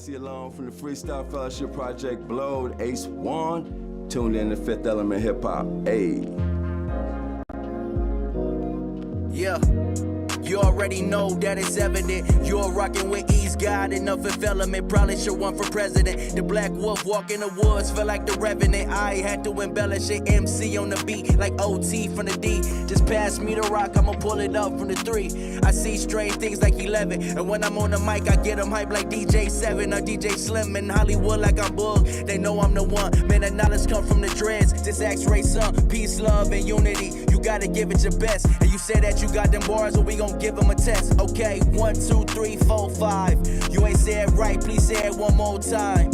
MC alone from the Freestyle Fellowship Project, Blowed, Ace One, tuned in to Fifth Element Hip Hop. Ayy. Yeah. You already know that it's evident. You're rocking with Ease God and of Fifth Element. Probably should run for president. The Black Wolf walk in the woods, feel like the Revenant. I had to embellish it. MC on the beat, like OT from the D. Just pass me the rock, I'ma pull it up from the 3. I see strange things like 11. And when I'm on the mic, I get them hype like DJ 7 or DJ Slim in Hollywood like I'm Bug. They know I'm the one. Man, the knowledge come from the dreads. Just ask Ray Son. Peace, love, and unity. You gotta give it your best. And you say that you got them bars, or we gon' give them a test. Okay, 1, 2, 3, 4, 5. You ain't said right, please say it one more time.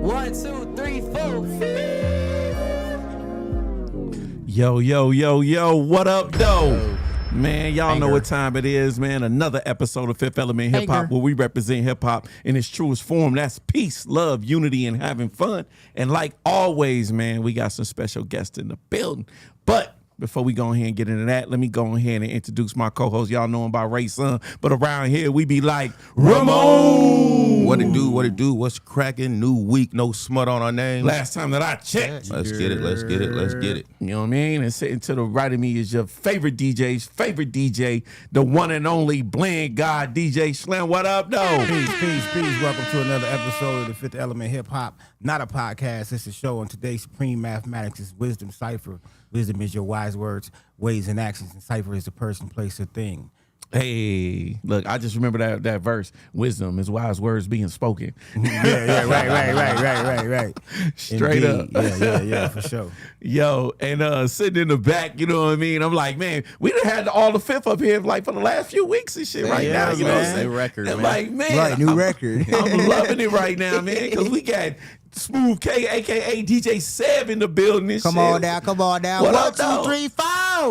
1, 2, 3, 4, 5. Yo, what up, though? Man, y'all know what time it is, man. Another episode of Fifth Element Hip Hop, where we represent hip hop in its truest form. That's peace, love, unity, and having fun. And like always, man, we got some special guests in the building. But before we go ahead and get into that, let me go ahead and introduce my co-host. Y'all know him by Ray Son, but around here we be like, Ramon! What it do? What's cracking? New week, no smut on our name. Last time that I checked. Let's get it. You know what I mean? And sitting to the right of me is your favorite DJ's favorite DJ, the one and only Blend God, DJ Slim. What up, though? Peace. Welcome to another episode of the Fifth Element Hip Hop. Not a podcast, it's a show. And today's supreme mathematics is wisdom cipher. Wisdom is your wise words, ways, and actions. And cipher is the person, place, or thing. Hey, look, I just remember that verse. Wisdom is wise words being spoken. Right. Straight Indeed. up. Yeah, for sure. Yo, and sitting in the back, you know what I mean? I'm like, man, we done had all the Fifth up here like for the last few weeks and shit now. You know what I'm saying? Record, man. Like, man. Right, new record. I'm loving it right now, man, because we got Smooth K, a.k.a. DJ Seb in the building and Come shit. on down. What 1, up, 2, though? 3, 4.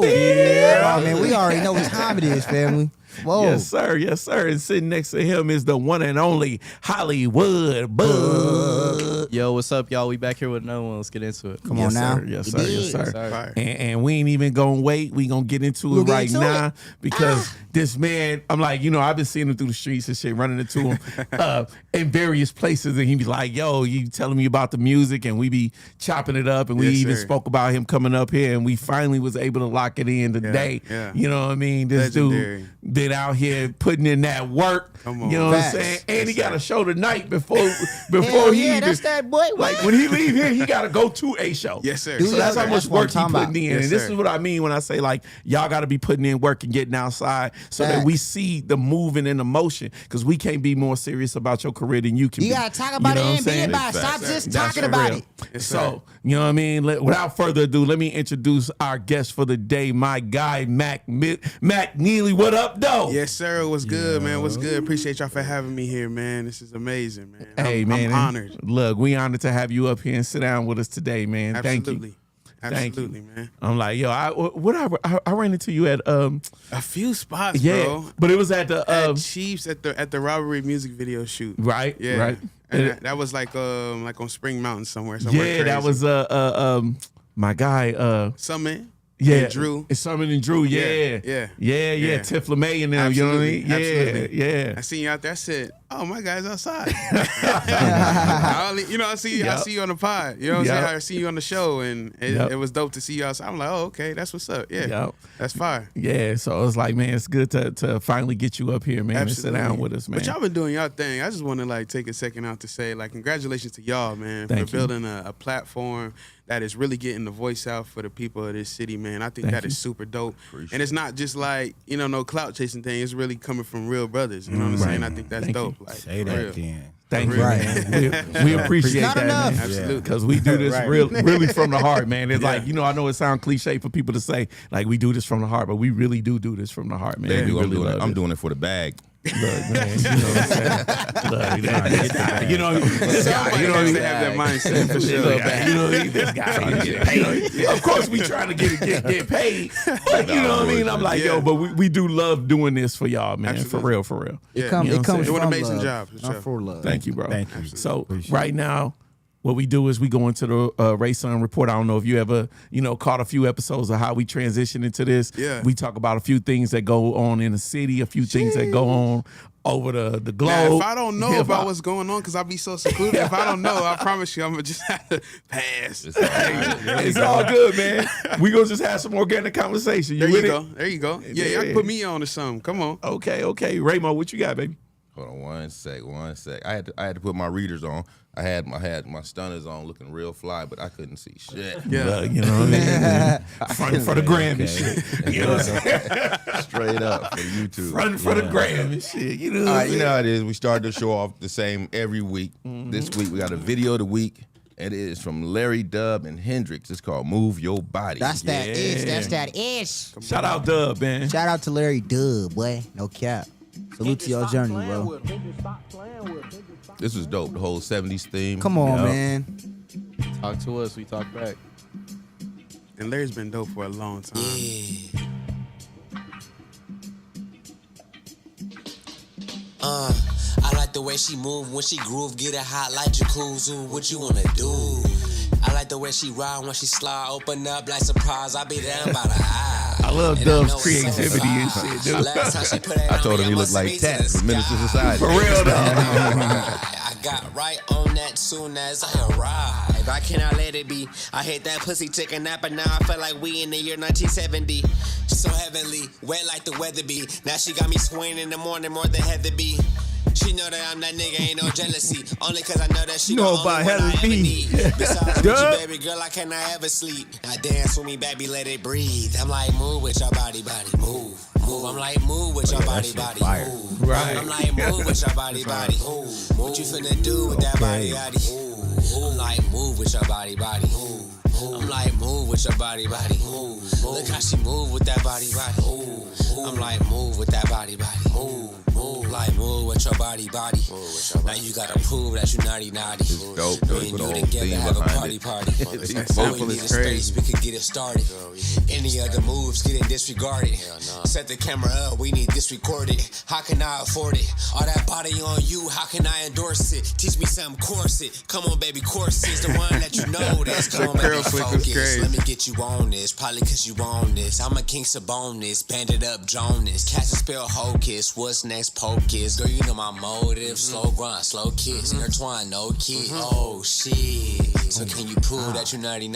Yeah. Oh, man, we already know what time it is, family. Whoa. Yes, sir. And sitting next to him is the one and only Hollywood Bug. Yo, what's up, y'all? We back here with another one. Let's get into it. Come on now. Yes, sir. Sorry. And we ain't even gonna wait. We gonna get into it right now because this man, I'm like, you know, I've been seeing him through the streets and shit, running into him in various places, and he be like, yo, you telling me about the music, and we be chopping it up, and we even spoke about him coming up here, and we finally was able to lock it in today. Yeah. You know what I mean? This Legendary. dude been out here putting in that work. Come on. You know what I'm Facts. saying? And he got a show tonight before Hell he yeah, even, that's that boy. like when he leave here, he got to go to a show. Yes, sir. Dude, So that's how That's much what I'm work he talking putting about. in. Yes, And this sir. is what I mean when I say, like, y'all got to be putting in work and getting outside so that we see the moving and the motion, because we can't be more serious about your career than you can be. You got to talk about You know it what and I'm be saying? about it. Stop just That's talking for about real. it. Yes, So, sir. you know what I mean? Without further ado, let me introduce our guest for the day, my guy, Mac Nealy. What up, though? Yes, sir. What's good, man? What's good? Appreciate y'all for having me here, man. This is amazing, man. Hey, man. I'm honored. Look, we honored to have you up here and sit down with us today, man. Absolutely. Thank you. Absolutely, man. I'm like, yo, I ran into you at A few spots, bro. but it was at the At Chiefs at the Robbery music video shoot. right, Yeah. right. And that was like on Spring Mountain somewhere. Yeah, Crazy. that was my guy Summit. yeah, and Drew. It's Summit and Drew, yeah. Tiff LeMay and them, you know what I mean? Absolutely. Yeah. I seen you out there. I said, "Oh, my guy's outside." I see you on the pod. You know what I'm saying? I see you on the show, and it was dope to see you outside. I'm like, "Oh, okay, that's what's up." Yeah, Yep. that's fire. Yeah, so I was like, man, it's good to finally get you up here, man, Absolutely. and sit down with us, man. But y'all been doing y'all thing. I just want to take a second out to say congratulations to y'all, man, Thank for you. building a platform that is really getting the voice out for the people of this city, man. I think that is super dope. And it's not just no clout chasing thing. It's really coming from real brothers. You know what I'm saying? I think that's dope. Say for real. that again. Thank you, Right. man. We appreciate Not that, enough. man. Absolutely. Because we do this Right. really from the heart, man. It's Yeah. like, I know it sounds cliche for people to say, like, we do this from the heart, but we really do this from the heart, man. They We do. really love I'm it. doing it for the bag. Look, man, you know what I'm saying? Look, this guy, this guy, Somebody has to have that mindset for sure. Look, man, this guy. Of course, we trying to get paid, but you know what I mean. I'm like, yo, but we do love doing this for y'all, man. Absolutely. For real. Yeah. It comes You know what I'm from Doing an amazing love, job, for not sure. for love. Thank you, bro. Thank you. So Appreciate right now, what we do is we go into the Ray Sun Report. I don't know if you ever, caught a few episodes of how we transition into this. Yeah. We talk about a few things that go on in the city, a few things that go on over the globe. Now, if I don't know hip-hop. about what's going on, because I be so secluded, if I don't know, I promise you, I'm going to just have to pass. It's all good, man. We gonna just have some organic conversation. There with you it? go. There you go. Yeah, y'all can put me on or something. Come on. Okay. Raymo, what you got, baby? Hold on one sec. I had to put my readers on. I had my stunners on, looking real fly, but I couldn't see shit. Yeah. You know what I mean? For the gram and shit. You know what I'm saying? Straight up for YouTube. Running for the gram and shit. You know what All I'm right, you saying? know how it is. We start the show off the same every week. Mm-hmm. This week we got a video of the week. It is from Larry Dub and Hendrix. It's called "Move Your Body." That's that ish. That's that ish. Shout out Dub, man. Shout out to Larry Dub, boy. No cap. Salute to your journey, bro. This was dope. The whole '70s theme. Come on, Yep. man. Talk to us, we talk back. And Larry's been dope for a long time. I like the way she move when she groove, get it hot like jacuzzi. What you wanna do? I like the way she ride when she slide, open up like surprise. I be down by the eye. I love And I Dub's know it's creativity and so shit, dude. Last time she put it I on told me, him he I looked must like be to Tat the from Menace to sky. Society. For real, though. I got right on that soon as I arrived. I cannot let it be. I hate that pussy, took a nap, and now I feel like we in the year 1970. So heavenly, wet like the weather be. Now she got me swaying in the morning more than Heather be. She know that I'm that nigga, ain't no jealousy. Only cause I know that she Know the about only one I Heather ever B. need. Besides with Duh. you, baby girl, I cannot ever sleep. Now dance with me, baby, let it breathe. I'm like, move with your body, move. I'm like, move with your body, move. Right. I'm like, move with your body, move. What you finna do with that body, I'm like, move with your body, move. I'm like, move with your body, move. Look how she move with that body, move. I'm like, move with that body, move. Like, move with your body. Now you gotta prove that you naughty. It's dope. Me and The you whole together theme have a behind party. it. All we sample need is is space, crazy. we could get it started. Any other moves getting disregarded. Set the camera up, we need this recorded. How can I afford it? All that body on you, how can I endorse it? Teach me something, course it. Come on, baby, course is the one that you know this. Come on, That baby, curl flick was focus. crazy. Let me get you on this, probably cause you on this. I'm a king Sabonis, banded up Jonas. Catch and spell hocus, what's next pocus? Girl, you know my motive, slow grind, slow kiss. Intertwine, no kid. Oh, shit. So can you prove that you naughty?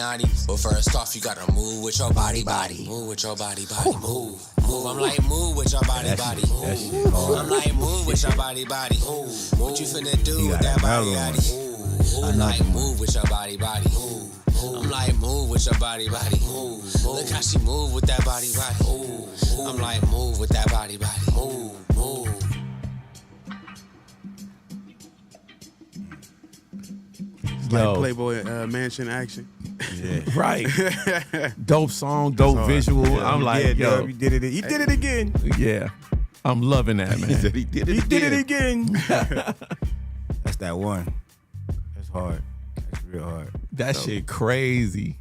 Well, first off, you gotta move with your body. Move with your body, move. I'm like, move with your body, move. I'm like, move with your body, move. What you finna do with that body, I'm like, move with your body, move. I'm like, move with your body, move. Look how she move with that body, move. I'm like, move with that body, move. Like Yo. Playboy Mansion action. Right. Dope song, dope visual. I'm like, yeah, yo, Dub, you did it. You did it again. yeah. I'm loving that, He man. said he did it You again. did it again. That's that one. That's hard. That's real hard. That shit crazy.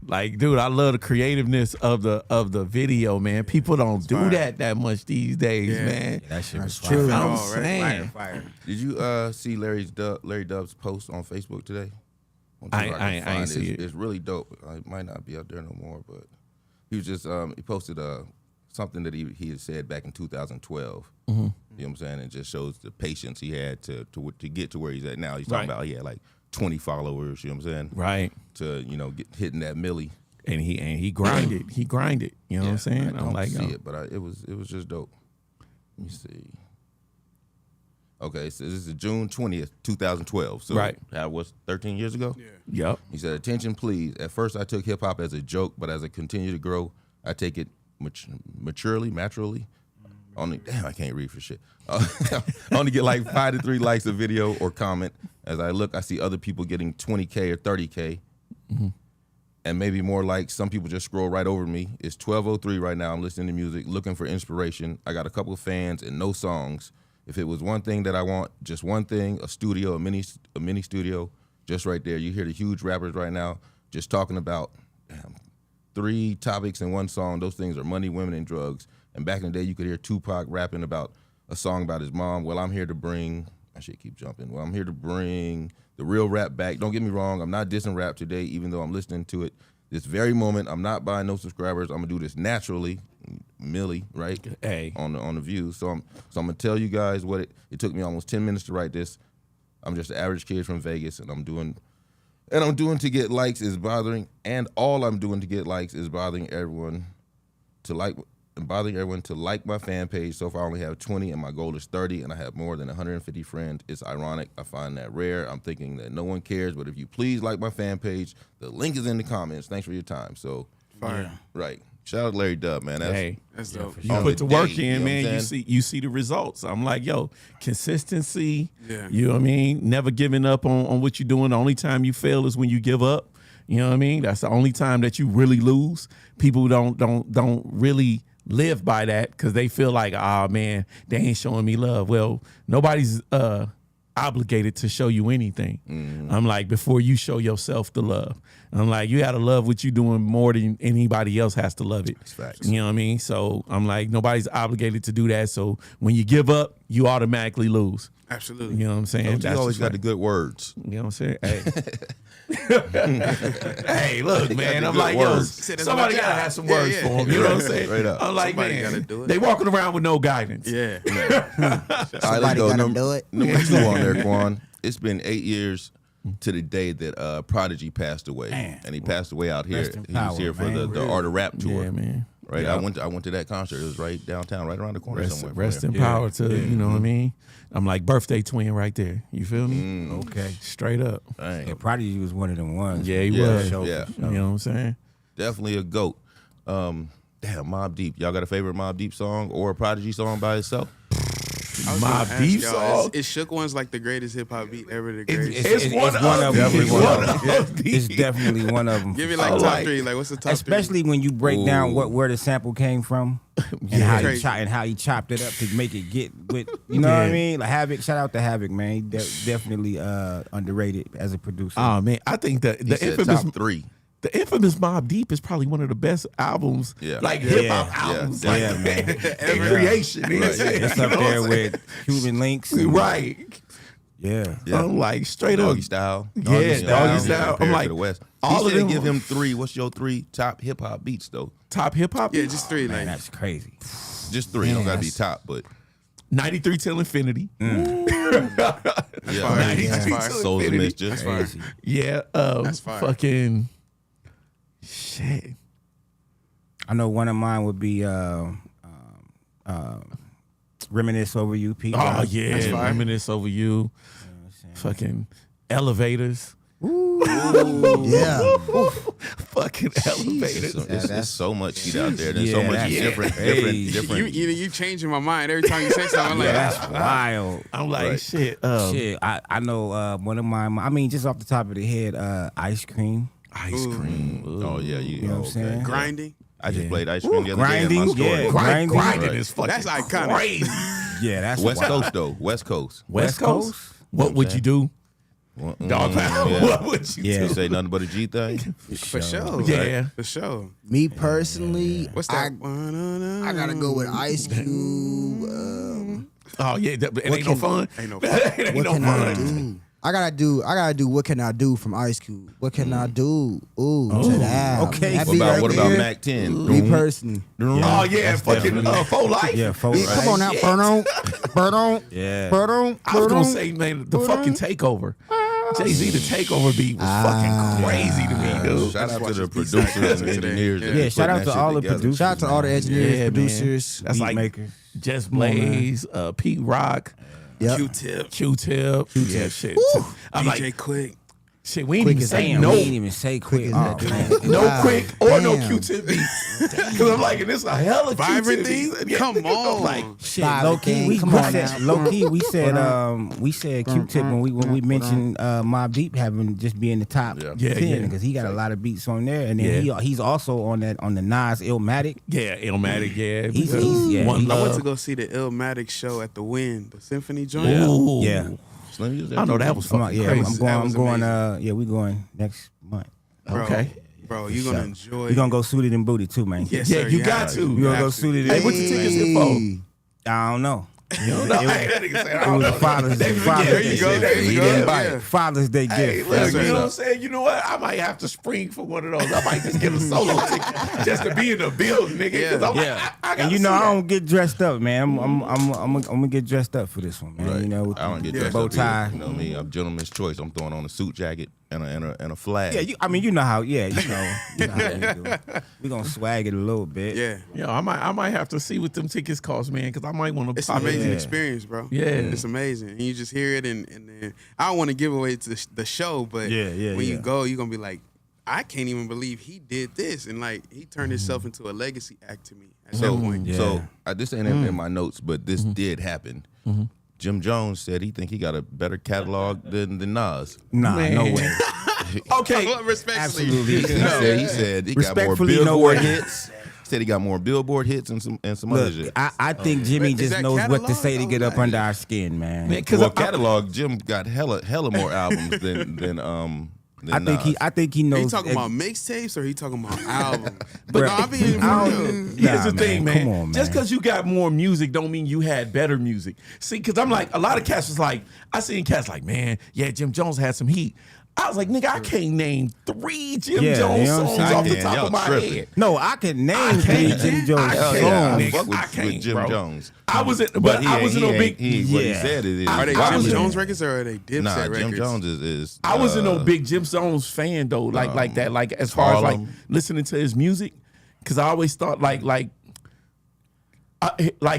Like, dude, I love the creativeness of the video, man. People don't do that much these days, Yeah. man. That shit was True. fire. I'm Oh, right. saying. Fire. Did you see Larry Dub's post on Facebook today? I ain't see it. It's really dope. It might not be out there no more, but he was just he posted something that he had said back in 2012. You know what I'm saying? It just shows the patience he had to get to where he's at now. He's talking Right. about he had like 20 followers. You know what I'm saying? Right. To get hitting that milli. And he grinded. He grinded. You know what I'm saying? I don't I'm like, see yo. it, but it was just dope. Let me see. Okay, so this is June 20th, 2012. So Right. that was 13 years ago? Yep. He said, attention, please. At first, I took hip-hop as a joke, but as I continue to grow, I take it maturely. Damn, I can't read for shit. I only get like 5 to 3 likes a video or comment. As I look, I see other people getting 20K or 30K. And maybe more likes. Some people just scroll right over me. It's 12:03 right now. I'm listening to music, looking for inspiration. I got a couple of fans and no songs. If it was one thing that I want, just one thing, a studio, a mini studio, just right there. You hear the huge rappers right now just talking about 3 topics in one song. Those things are money, women, and drugs. And back in the day, you could hear Tupac rapping about a song about his mom. Well, I'm here to bring, I should keep jumping. Well, I'm here to bring the real rap back. Don't get me wrong. I'm not dissing rap today, even though I'm listening to it this very moment. I'm not buying no subscribers. I'm going to do this naturally. Nealy, right? Hey. On the View. So I'm gonna tell you guys what it took me almost 10 minutes to write this. I'm just an average kid from Vegas, and I'm doing to get likes is bothering, and all I'm doing to get likes is bothering everyone to like my fan page. So far I only have 20 and my goal is 30, and I have more than 150 friends. It's ironic. I find that rare. I'm thinking that no one cares, but if you please like my fan page, the link is in the comments. Thanks for your time. So Fire. right. Shout out to Larry Dub, man. That's dope. You on put the the work day, in, you know man. what I'm You saying? see the results. I'm like, yo, consistency. Yeah. You know what I mean? Never giving up on what you're doing. The only time you fail is when you give up. You know what I mean? That's the only time that you really lose. People don't really live by that because they feel like, oh man, they ain't showing me love. Well, nobody's obligated to show you anything. I'm like, before you show yourself the love, I'm like, you gotta love what you're doing more than anybody else has to love it. That's facts. You know what I mean? So I'm like, nobody's obligated to do that. So when you give up, you automatically lose. Absolutely. You know what I'm saying? You always just got the like- good words. You know what I'm saying? Hey. Hey, look, man. the I'm good like, yo, words. Say that's somebody my gotta job. have some Yeah, words yeah. for them. You know what I'm saying? Straight up. I'm like, Somebody gotta man, do it. they walking around with no guidance. Yeah. All right, let's Somebody go. gotta do it. Number 2 on there, Quan. It's been 8 years to the day that Prodigy passed away, and he passed away out here. Rest in He power, was here for man. the Art of Rap tour. Yeah, man. Right, Yeah. I went to that concert. It was right downtown, right around the corner somewhere. from Rest there. in power to, you know what I mean? I'm like birthday twin right there. You feel me? Okay. Straight up. Dang. Yeah, Prodigy was one of them ones. Yeah, he Yeah, was. yeah. You know what I'm saying? Definitely a GOAT. Damn, Mobb Deep. Y'all got a favorite Mobb Deep song or a Prodigy song by itself? I was My gonna ask beef y'all, song. Is Shook One's like the greatest hip hop beat ever? The It's, greatest. it's one of them. Definitely It's one one of of them. It's definitely one of them. Give me for like sure. top like- 3. Like what's the top Especially when you break down where the sample came from and how Crazy. how he chopped it up to make it get with, you know what I Yeah. mean? Like Havoc, shout out to Havoc, man. He definitely underrated as a producer. Oh man, I think the He said infamous top 3. the infamous Mobb Deep is probably one of the best albums, Yeah. like Yeah. hip hop Yeah. albums, Yeah, like man. in creation. You know what I'm saying? It's You up know what there I'm saying? with Cuban Links. and- Right. Yeah. Yeah. I'm like straight up. Doggy Style. Yeah, Doggy Style. Compared I'm to like, the West. all He of said them- give him 3. What's your 3 top hip hop beats though? Top hip hop. Yeah, just 3. Man, Like that's crazy. Just 3. Don't gotta be top, but 93 till infinity. yeah. fire. 93 That's fire. till Souls of infinity. Mischief. That's fire. Yeah. That's fire. Fucking shit. I know one of mine would be Reminisce Over You, Pete. Oh Rock. yeah. That's fire. Reminisce over you. Fucking elevators. Yeah. Fucking elevators. It's so much heat out there. There's so Yeah, much that's- different. You changing my mind every time you say something. I'm like, Yeah, that's wild. I'm like Right. shit. Shit, I know one of mine. I mean, just off the top of the head, Ice Cream. Ice cream. Oh yeah, You know what I'm saying? grinding. I just played Ice Cream the other Grinding, day in my store. yeah. Grinding Grinding. is fucking That's iconic. crazy. Yeah, that's West wild. Coast though. West Coast. West Coast. What would you do? Dog pound. yeah. What would you Yeah. You say nothing but a G thing. For sure. Yeah. For sure. Me personally, What's that? I gotta go with Ice Cube. Oh yeah, it ain't no can- fun. Ain't no It ain't What no can I fun. do? I gotta do What Can I Do from Ice Cube. What can I do? Ooh, to that. Okay. That What beat about right what about there, Mac 10? Me personally. Oh yeah, fucking full life. Yeah, folks. Yeah, come on now, Burn on. Yeah. I was gonna say, man, the fucking takeover. Jay-Z, the takeover beat was fucking crazy to me, dude. Shout out to the watch this producers today. and engineers. that Yeah, put shout out that to shit all the together. producers. Shout out to all the engineers, Yeah, man. producers. That's like Beatmakers. Just Blaze, Pete Rock, Yep. Q-Tip. Q-Tip. Yeah, shit. I'm DJ like, Quick. shit, we ain't Quick even as say Damn, no. we ain't even say quick. as that. No Wow. Quick or no Damn. Q-Tip beats. Because I'm like, and it's a hell of Vibrant Q-Tip thing? beats. Come I'm on. like, Shit, Five low key, thing. we Come on said now. low key. We said Q-Tip when we mentioned Mobb Deep having just being the top Yeah, 10 yeah. because he got a lot of beats on there, and then he's also on the Nas Illmatic. yeah, Illmatic, yeah. He's yeah, One he's- I went to Love. go see the Illmatic show at the Wynn, the Symphony joint. Ooh. Yeah. Slim, you was there I know too? that was I'm, fucking yeah, crazy. I'm That going. was I'm going. amazing. We going next month. Bro, Okay. Bro, you're going to enjoy We gonna go suited and booty too, man. Yes, Yeah, sir, you have got to. We gonna go Have suited. Hey, and what's the tickets here for? I don't know. You know, that nigga said, It was a Father's Day. There you go. There He you didn't go. buy Yeah. it. Father's Day Hey, gift. look, Yes, you sir. know what I'm saying? You know what? I might have to spring for one of those. I might just get a solo ticket just to be in the building, nigga. 'Cause I'm like, Yeah. I gotta And you see know, I that. don't get dressed up, man. I'm gonna get dressed up for this one, man. Right. You know, with I don't the get dressed bow up tie. either. You know me, I'm gentleman's choice. I'm throwing on a suit jacket and a flag. Yeah, you know how. Yeah, you know how we do. We gonna swag it a little bit. Yeah. Yo, I might have to see what them tickets cost, man, because I might want to It's an pop amazing in. experience, bro. Yeah. It's amazing. And you just hear it, and then I don't want to give away to the show, but when you go, you're going to be like, I can't even believe he did this. And like, he turned himself into a legacy act to me at that point. So this ain't in my notes, but this did happen. Jim Jones said he think he got a better catalog than Nas. Nah, Man. no way. Okay. Respectfully. Absolutely. He said he got more Respectfully, no Billboard way. hits. Said he got more Billboard hits and some other Look, shit. I think Jimmy Is just that knows what to catalog? say to get up under our skin, man. Man, because Well, catalog, Jim got hella more albums than I think he Are knows. you talking about mixtapes or he talking about albums? But Bruh, no, I'm being I real. don't- Here's Nah, the thing, man. Come on, Just man. because you got more music don't mean you had better music. See, because I'm like, a lot of cats was like, I seen cats like, man, yeah, Jim Jones had some heat. I was like, nigga, I can't name 3 Jim Yeah, Jones you know what I'm songs saying? off the I can. top Y'all of my tripping. head. No, I can name 3 Jim Jones I Hell can't, yeah, I nigga. fuck with, I can't, with Jim bro. Jones. I wasn't, but I wasn't no big. What he Yeah. said is Are they I Jim was- Jones records or are they Dipset nah. records? Jim Jones is. I wasn't no big Jim Jones fan though, like that, like as far as like Harlem. listening to his music, because I always thought like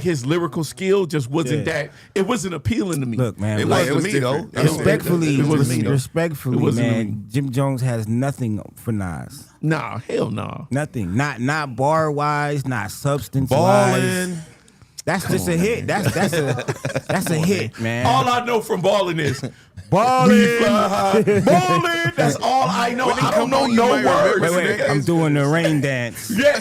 his lyrical skill just wasn't that. It wasn't appealing to me. Look, man. It like, was to me though. different. respectfully, It wasn't me, though. respectfully, It wasn't man. me. Jim Jones has nothing for Nas. Nah, hell no. Nothing. Not bar wise. Not substance Balling. wise. That's just a hit. That's a hit, man. All I know from balling is Ballin'. balling. That's all I know. I don't know on, you no might words. remember Wait, nigga. I'm doing the rain dance. Yeah,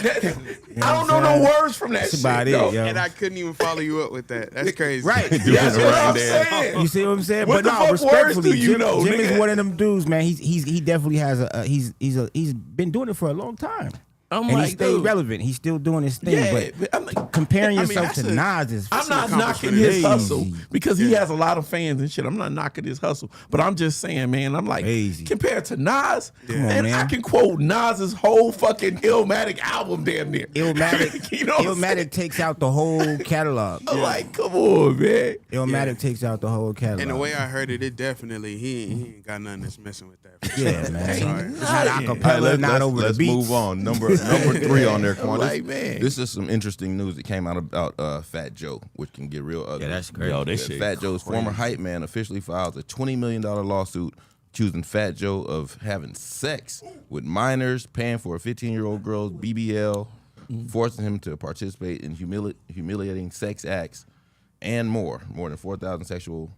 I don't know no words from that That's shit. about it, though. yo. And I couldn't even follow you up with that. That's crazy. Right. That's what I'm saying. You see what I'm saying? What but the no, fuck words respectfully, do you Jim, know, Jim nigga? is one of them dudes, man. He definitely has he's been doing it for a long time. I'm And he like, stayed dude. relevant. He's still doing his thing. Yeah, but I'm like, comparing I mean, yourself to that's Nas is I'm not an knocking accomplishment. his Crazy. hustle because he has a lot of fans and shit. I'm not knocking his hustle, but I'm just saying, man, I'm like, Crazy. compared to Nas, Come on, and man. I can quote Nas's whole fucking Illmatic album damn near. Illmatic. You know what I'm Illmatic saying? takes out the whole catalog. I'm like, come on, man. Illmatic takes out the whole catalog. And the way I heard it, it definitely he ain't got nothing that's messing with that. Yeah, man. Sorry. It's not All right, acapella, not over let's the beats. move on. Number 3 on there. Come on, Like, this, man. this is some interesting news that came out about Fat Joe, which can get real ugly. Yeah, that's crazy. Yo, this shit Fat Joe's former hype man officially files a $20 million lawsuit accusing Fat Joe of having sex with minors, paying for a 15-year-old girl's BBL, forcing him to participate in humiliating sex acts, and more than 4,000 sexual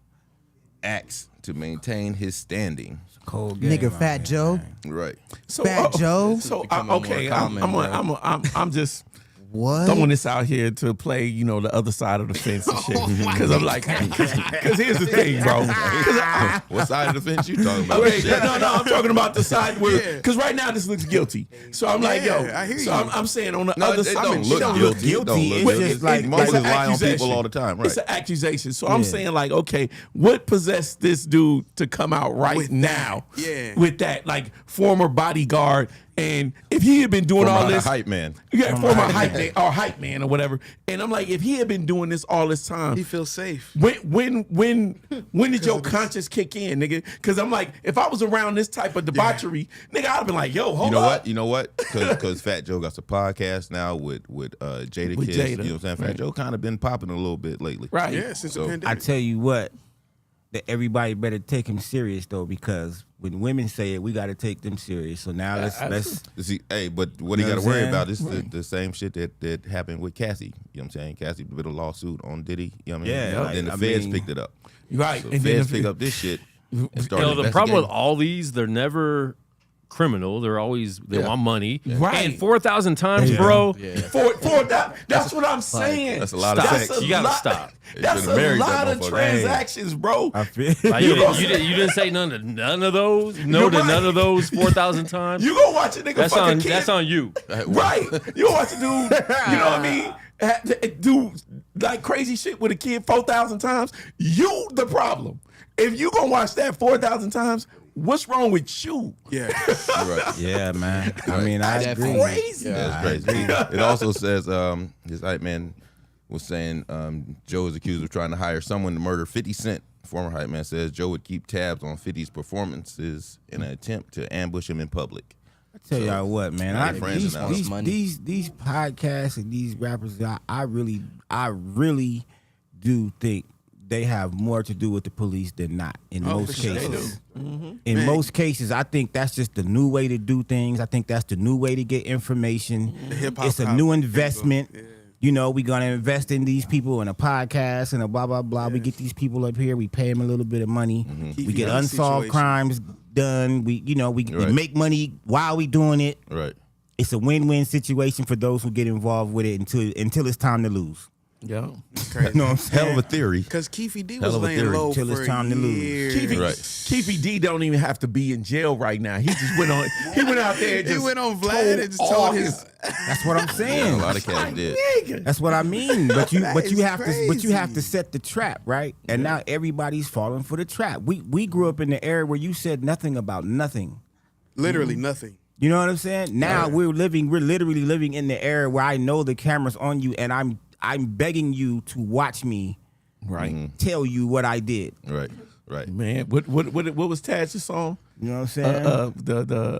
acts to maintain his standing. Cold game Nigga, out Fat here, Joe. man. Right. So, Fat Joe? So becoming okay, more common, I'm just What? throwing this out here to play, you know, the other side of the fence and shit. Because I'm like, because here's the thing, bro. 'Cause What side of the fence you talking about? Okay, no, I'm talking about the side where, because right now this looks guilty. So I'm like, yo, Yeah, I hear so you. I'm saying on the No, other it side, don't it look don't guilty. It don't It's look just guilty. like- Motherfuckers it's an lie on accusation. people all the time, right? It's an accusation. So I'm Yeah. saying, like, okay, what possessed this dude to come out right With now that, yeah. with that, like, former bodyguard? And if he had been doing all Former this, hype man. yeah, former hype man or whatever. And I'm like, if he had been doing this all this time, He feels safe. when did your conscience kick in, nigga? Because I'm like, if I was around this type of debauchery, nigga, I'd have been like, yo, hold up. You know what? Because Fat Joe got a podcast now with Jada With Kiss. Jada. You know what I'm saying? Fat Right. Joe kind of been popping a little bit lately. Right. Yeah, since the So, I pandemic. tell you what, that everybody better take him serious though, because when women say it, we got to take them serious. So now let's See, hey, but what he You know got to what I'm worry saying? about is the same shit that happened with Cassie. You know what I'm saying? Cassie did a lawsuit on Diddy. You know what I mean? Yeah, And like, then the I feds mean- picked it up. Right. So And feds then pick up this shit and You start know, the problem with investigating. all these, they're never criminal. They're always they want money. Right. And 4,000 times, bro. That's what I'm saying. That's a lot of Stop. sex. You gotta stop. That's should've a married that lot of motherfucker. transactions, bro. I feel Like, you didn't say none of those. No You're to right. none of those 4,000 times. You gonna watch a nigga That's fucking on kid. that's on you. Right. You gonna watch a dude, you know what I mean? do like crazy shit with a kid 4,000 times, you the problem. If you gonna watch that 4,000 times, what's wrong with you? Yeah. Right. Yeah, man. I mean, I agree. Crazy. Yeah, it's crazy. It also says his hype man was saying Joe is accused of trying to hire someone to murder 50 Cent. Former hype man says Joe would keep tabs on 50's performances in an attempt to ambush him in public. I tell y'all what, man. These podcasts and these rappers, I really do think they have more to do with the police than not. In most cases, in most cases, I think that's just the new way to do things. I think that's the new way to get information. It's a new investment. Yeah. You know, we're gonna invest in these people in a podcast and a blah blah blah. Yeah. We get these people up here. We pay them a little bit of money. We get unsolved crimes done. We make money while we doing it. Right. It's a win-win situation for those who get involved with it until it's time to lose. Yeah, you know what I'm saying? Hell of a theory. Because Keefy D was laying low for it's time to lose. Keefy D don't even have to be in jail right now. He just went on. He went out there. And he went on Vlad and just told his. That's what I'm saying. Yeah, a lot of cats did. That's what I mean. But you have to set the trap, right? And now everybody's falling for the trap. We grew up in the era where you said nothing about nothing. Literally nothing. You know what I'm saying? Now we're literally living in the era where I know the camera's on you and I'm begging you to watch me, right? Tell you what I did, right. Man, what was Taz's song? You know what I'm saying?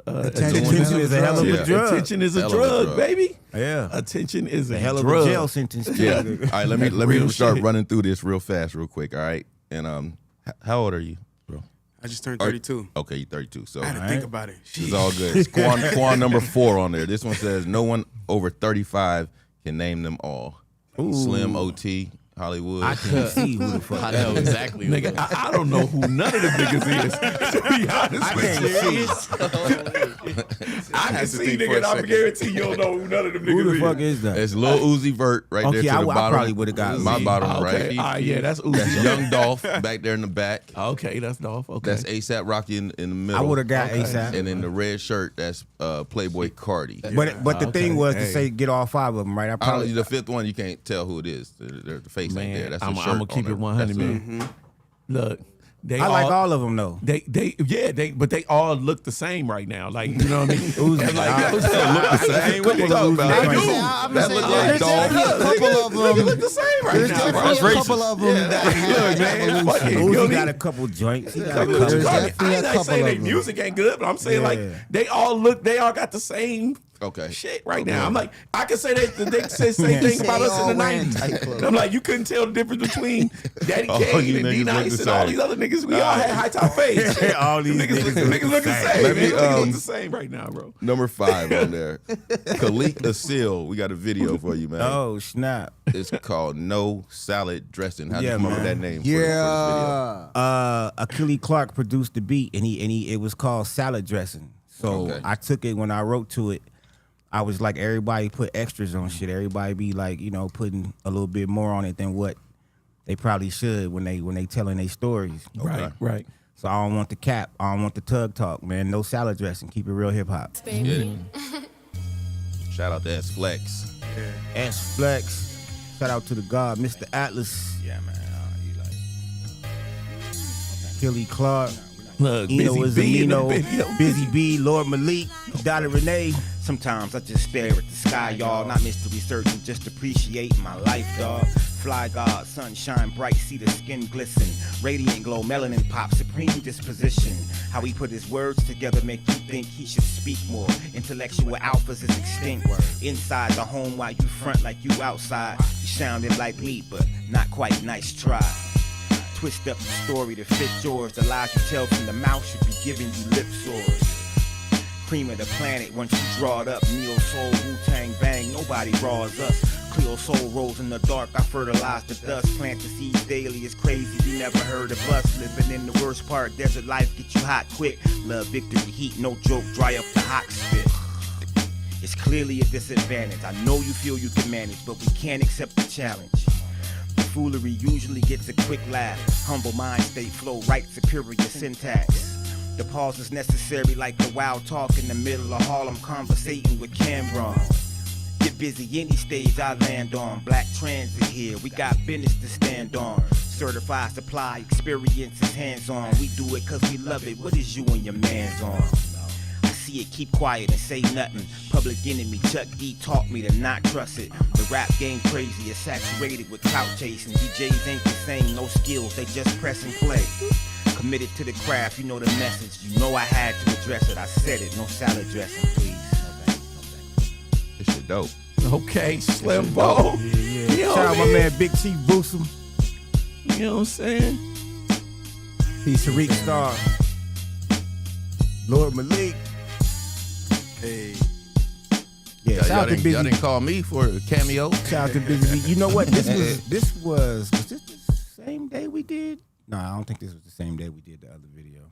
Attention is a hell of a drug. Attention is a drug, baby. Yeah, attention is a hell of drug. a jail sentence. Yeah. All right, let me start running through this real quick. All right, and how old are you, bro? I just turned 32. Okay, you're 32. So I had to think about it. It's all good. It's Quan number 4 on there. This one says no one over 35 can name them all. Ooh. Slim, OT, Hollywood. I can't see who the fuck. I know exactly. Nigga, I don't know who none of them niggas is. To be honest with you, I can see nigga, and I guarantee you don't know who none of them niggas is. Who the fuck is that? It's Lil Uzi Vert right there to the bottom. I probably would have got my bottom right. Yeah, that's Uzi. That's Young Dolph back there in the back. Okay, that's Dolph. Okay, that's ASAP Rocky in the middle. I would have got ASAP. And in the red shirt, that's Playboy Cardi. But the thing was to say get all 5 of them, right? The 5th one, you can't tell who it is. The face ain't there. That's I'm gonna keep it 100, man. Look, I like all of them though. But they all look the same right now. Like, you know what I mean? Uzi, like, look the same. What you talking about? That look like Dolph. They look the same right now. There's a couple of them that have Uzi got a couple joints. He got a couple. I'm not saying their music ain't good, but I'm saying like they all got the same. Okay. Shit right now. I'm like, I can say they say the same thing about us in the 90s. I'm like, you couldn't tell the difference between Daddy Kane and D-Nice and all these other niggas. We all had high top face. All these niggas look the same. Let me, niggas look the same right now, bro. Number 5 on there. Khalik Asil. We got a video for you, man. Oh, snap. It's called No Salad Dressing. How do you come up with that name? Yeah. Achille Clark produced the beat and it was called Salad Dressing. So I took it when I wrote to it. I was like, everybody put extras on shit. Everybody be like, putting a little bit more on it than what they probably should when they telling their stories. Right. So I don't want the cap. I don't want the tug talk, man. No salad dressing. Keep it real hip hop. Shout out to S Flex. S Flex. Shout out to the God, Mr. Atlas. Yeah, man. Achille Clark. Look, Busy B, Lord Malik, Dottie Renee. Sometimes I just stare at the sky, y'all. Not mystery searching, just appreciating my life, dog. Fly God, sunshine bright, see the skin glisten. Radiant glow, melanin pop, supreme disposition. How he put his words together make you think he should speak more. Intellectual alphas is extinct. Inside the home while you front like you outside. You sounded like me, but not quite. Nice try. Twist up the story to fit yours. The lies you tell from the mouth should be giving you lip sores. Cream of the planet once you draw it up. Neo Soul, Wu-Tang Bang, nobody raws us. Cleo Soul rolls in the dark, I fertilize the dust. Plant the seeds daily, it's crazy, you never heard of us. Living in the worst part, desert life get you hot quick. Love victory, heat, no joke, dry up the hot spit. It's clearly a disadvantage, I know you feel you can manage, but we can't accept the challenge. Foolery usually gets a quick laugh. Humble mind state flow right, superior syntax. The pause is necessary like the wild talk in the middle of Harlem conversating with Cameron. Get busy any stage I land on. Black transit here, we got business to stand on. Certified supply, experience is hands-on. We do it cause we love it. What is you and your man's on? I see it, keep quiet and say nothing. Public enemy, Chuck D taught me to not trust it. The rap game crazy, it's saturated with clout chasing. DJs ain't the same, no skills, they just press and play. Committed to the craft, you know the message. You know I had to address it, I said it. No salad dressing, please. This shit dope. Okay, Slim Bo. Yeah. You know Shout out my what I mean? man Big Chief Boosum. You know what I'm saying? He's Tariq Star. Lord Malik. Hey, Yeah, Y'all shout out to didn't Busy. call me for a cameo. Shout out to Busy. You know what? This was this the same day we did? No, I don't think this was the same day we did the other video.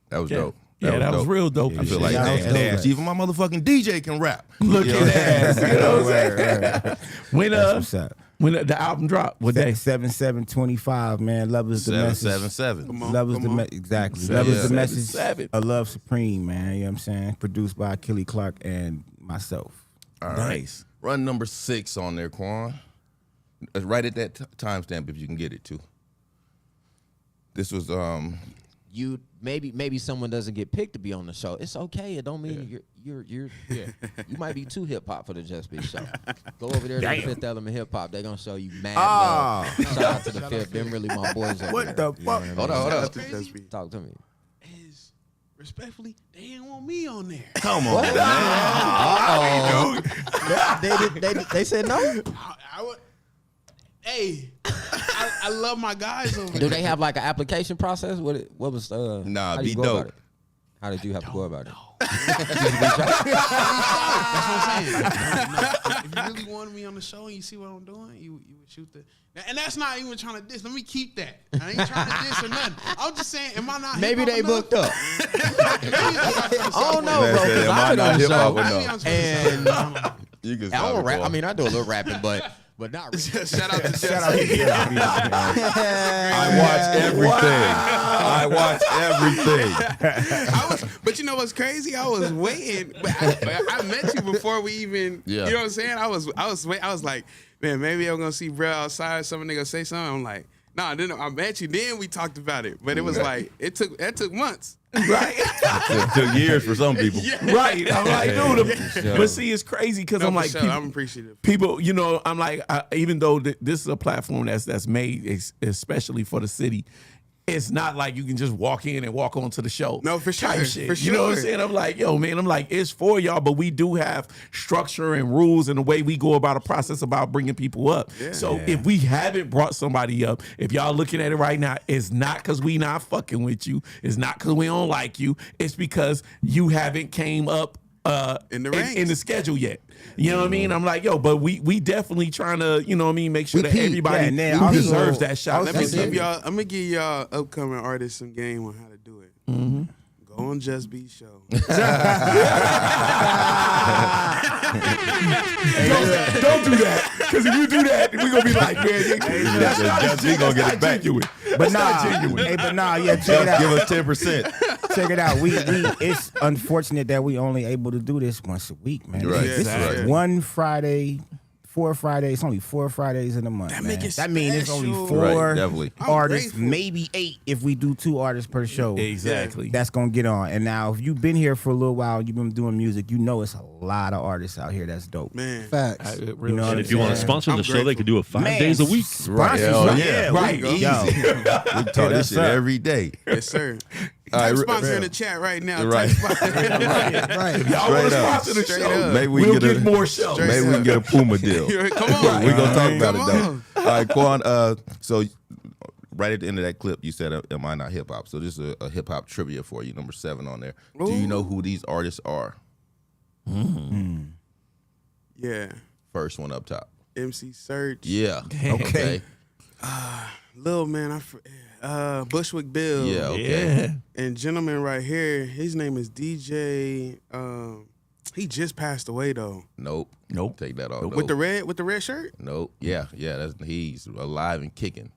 That was Yeah. dope. Yeah, that was dope. real dope. Yeah, I feel like, that was damn, dope. even my motherfucking DJ can rap. Look You at know? that. You know what I'm saying? Right. When That's what's up. when the album dropped, what day? 7/7/25, man. Love is the message. 777. come on, Love is come the on. exactly. Seven, Love is the seven, message seven. of Love Supreme, man. You know what I'm saying? Produced by Kelly Clark and myself. All right. Nice. Run number 6 on there, Quan. Right at that timestamp if you can get it too. This was You maybe someone doesn't get picked to be on the show. It's okay. It don't mean you're you might be too hip hop for the Just Be show. Go over there to the Fifth Element Hip Hop. They're gonna show you mad love. Shout out to the Fifth. Them really my boys over What there. the fuck? You know hold what I on, mean? hold on. That's me. Talk to me. Is respectfully, they didn't want me on there. come on, man. They said no. I would. Hey, I love my guys over Do there. they have like an application process? What was Nah, how be you go dope. about it? How did you have to go about it? That's what I'm saying. If you really wanted me on the show and you see what I'm doing, you would shoot the. And that's not even trying to diss. Let me keep that. I ain't trying to diss or nothing. I'm just saying, am I not? Maybe hip-hop they enough? booked up. I don't know, Man bro. said, 'cause am I I've been not on the hip-hop show. enough? And You can I stop don't it, rap. Quan. I mean, I do a little rapping, but not really. Shout out to Shout out to Jesse. I watch everything. I watch everything. But you know what's crazy? I was waiting. But I met you before we even. Yeah. You know what I'm saying? I was like, man, maybe I'm gonna see bro outside. Somebody gonna say something. I'm like, nah. Then I met you. Then we talked about it. But it was like that took months. Right. It took years for some people. Right. I'm like, dude. But see, it's crazy because No, I'm for like, sure. people, I'm appreciative. people, you know, I'm like, even though this is a platform that's made especially for the city, it's not like you can just walk in and walk onto the show. No, for type sure, shit. for You know what I'm sure. saying? I'm like, yo, man, it's for y'all, but we do have structure and rules and the way we go about a process about bringing people up. Yeah. So if we haven't brought somebody up, if y'all looking at it right now, it's not because we not fucking with you. It's not because we don't like you. It's because you haven't came up In the ranks. in the schedule yet. You know what I mean? I'm like, yo, but we definitely trying to, you know what I mean, make sure that peep, everybody yeah, and then who also- deserves that shot. Let me That's give it. y'all. I'm gonna give y'all upcoming artists some game on how to do it. Mm-hmm. Go on Just Be Show. Don't do that. Because if you do that, we're going to be like, man, that's not Just be gonna get it back. genuine. But That's nah, not genuine. hey, but nah, yeah, check Just it out. give us 10%. Check it out. We it's unfortunate that we only able to do this once a week, man. Right, This exactly. is one Friday, 4 Fridays, only 4 Fridays in a month. That man. make it That means it's only special. 4 Right, definitely. I'm artists, grateful. maybe 8 if we do 2 artists per show. Exactly. That's gonna get on. And now if you've been here for a little while, you've been doing music, you know it's a lot of artists out here that's dope. Man. Facts. You know what And I'm if you want to saying? sponsor I'm the show, they could do it 5 Man, days a week. sponsors, Hell right? yeah. Right. Yo. We talk Hit this us shit up. every day. Yes, sir. All right, Type sponsor in the chat right now. Right. Type sponsor. Right. Y'all want to Straight up. sponsor the Straight show? up. Maybe we We'll can get get more shows. Straight Maybe we can get a Puma deal. Come on. We're gonna talk about Come it on. though. All right, Quan. So right at the end of that clip, you said, "Am I not hip hop?" So this is a hip hop trivia for you. Number 7 on there. Do you know who these artists are? Yeah. First one up top. MC Search. Yeah. Okay. Lil man, Bushwick Bill. Yeah. Okay. Yeah. And gentleman right here, his name is DJ. He just passed away though. Nope. Nope. Take that off. Nope. With the red shirt. Nope. Yeah. He's alive and kicking.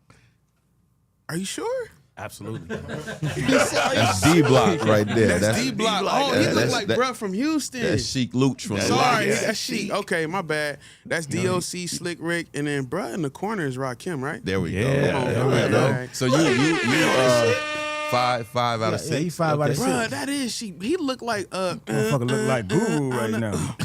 Are you sure? Absolutely. That's D Block right there. That's D Block. Oh, he look like bruh from Houston. That's Chic Luch from Sorry, that's Chic. Okay, my bad. That's DOC, Slick Rick, and then bruh in the corner is Rakim, right? There we go. Yeah. So you 5 out of 6. Yeah, he 5 out of 6. Bruh, that is Chic. He look like Motherfucker look like Guru right now.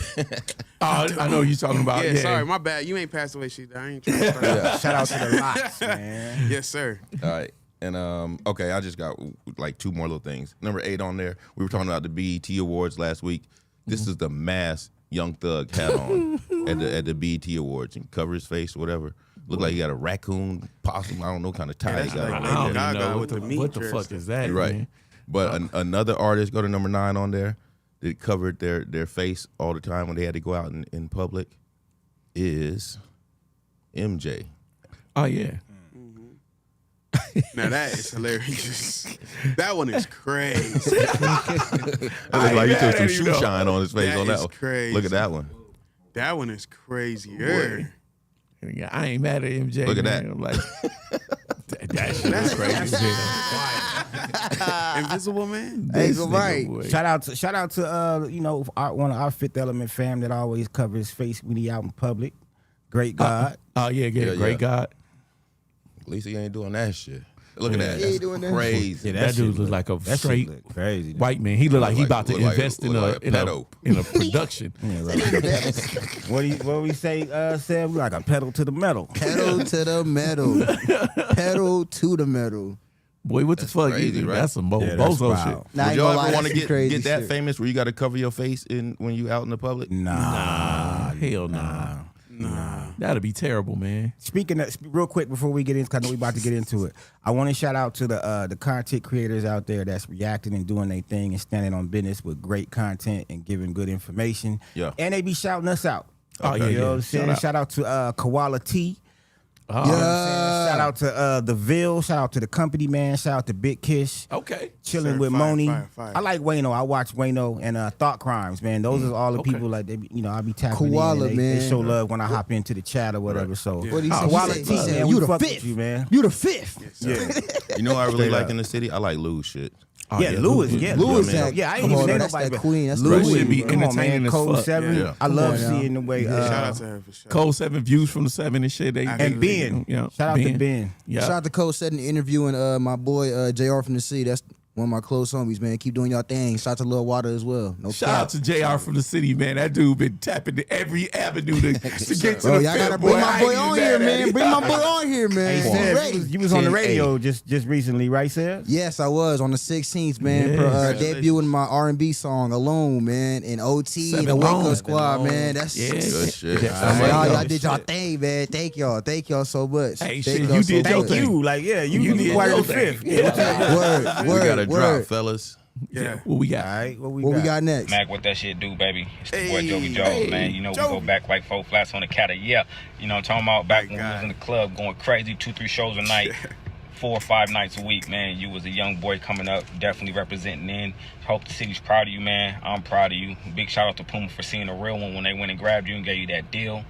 I know you're talking about. Yeah, sorry, my bad. You ain't passed away, shit. I ain't trying to start. Shout out to the Locks, man. Yes, sir. All right. And okay, I just got like 2 more little things. Number 8 on there. We were talking about the BET Awards last week. This is the mask Young Thug had on at the BET Awards, and cover his face or whatever. Looked like he got a raccoon, possum, I don't know, kind of tie. That's he got like on I don't there. even know with the meat what the dress. fuck is that, You're right. man? But another artist, go to number 9 on there, that covered their face all the time when they had to go out in public, is MJ. Oh yeah. Now that is hilarious. That one is crazy. It looked like he took some shoe shine on his face That on that is one. crazy. Look at that one. That one is crazy. I ain't mad at MJ. Look at man. that. I'm like, that shit is crazy. Invisible Man. Hey, This go nigga, right. boy. Shout out to one of our Fifth Element fam that always covers his face when he out in public. Great God. Oh yeah, Yeah, great yeah. God. At least he ain't doing that shit. Look at that. He ain't That's doing that crazy. That dude look like a that straight shit look crazy. white man. He look like he about to look like- invest look like a in a pedo. production. What we say, Sam? We like a pedal to the metal. Pedal to the metal. Pedal to the metal. Boy, what the fuck? crazy, right? That's some Yeah, that's bozo wild. shit. Nah, I Would ain't y'all gonna lie, ever want that's to some crazy get that shit. famous where you got to cover your face when you out in the public? Nah, hell nah. That'd be terrible, man. Speaking of, real quick before we get in, because I know we about to get into it, I want to shout out to the content creators out there that's reacting and doing their thing and standing on business with great content and giving good information. Yeah. And they be shouting us out. Oh, You yeah, know what I'm saying? Shout out to Koala T. Oh, You know what I'm saying? Shout out to the Ville. Shout out to the company, man. Shout out to Big Kish. okay. Chilling Sir, with fire, Moni. fire. I like Wayno. I watch Wayno and Thought Crimes, man. Those are all the okay. people like they, I be tapping Koala, in. They man. show love when I hop into the chat or whatever. So What he said? Koala He T, said, man, you we the fuck with fifth. you, man. You the fifth. You know what I really Straight like up. in the city? I like Lou's shit. Oh, Yeah, Lewis. Lewis. Yeah, Lewis, man. that- Yeah, I ain't come even on, know that's nobody. that but queen. That's Lewis Louis. should be Come on, man. entertaining as Code fuck. 7. Yeah. I love on now. seeing the way. Shout out to her for sure. Code 7 views from the 7 and shit. They And Ben. Yeah, Shout out to Ben. Yeah. Shout out to Cole setting the interview and my boy JR from the city. That's one of my close homies, man. Keep doing y'all thing. Shout out to Lil Water as well. No Shout cap. out to JR from the city, man. That dude been tapping to every avenue to get to Bro, the y'all gotta fifth, bring boy. my I boy ain't on even here, mad at man. it. Bring my boy on here, Hey, man. Seb, Ready. you was on the 10-8. radio just recently, right, Seb? Yes, I was on the 16th, man. Yeah. Debuting my R&B song Alone, man. And OT, Seven the Wake Alone. Up Squad, man. That's Yeah. Good shit. y'all did y'all thing, man. Thank y'all so much. Hey, Thank shit, y'all you so did much. your Thank thing. you. Like, yeah, you You did part your of the thing. fifth. Yeah. Word, We got a word, drop, word. fellas. Yeah. What we All got? right, what we got next? Mac, what that shit do, baby? It's the boy Hey, Jovi Jones, man. You know, we go back like 4 flats on the cat. Yeah. You know, I'm talking about back when we was in the club going crazy, 2-3 shows a night, 4 or 5 nights a week, man. You was a young boy coming up, definitely representing in. Hope the city's proud of you, man. I'm proud of you. Big shout out to Puma for seeing a real one when they went and grabbed you and gave you that deal.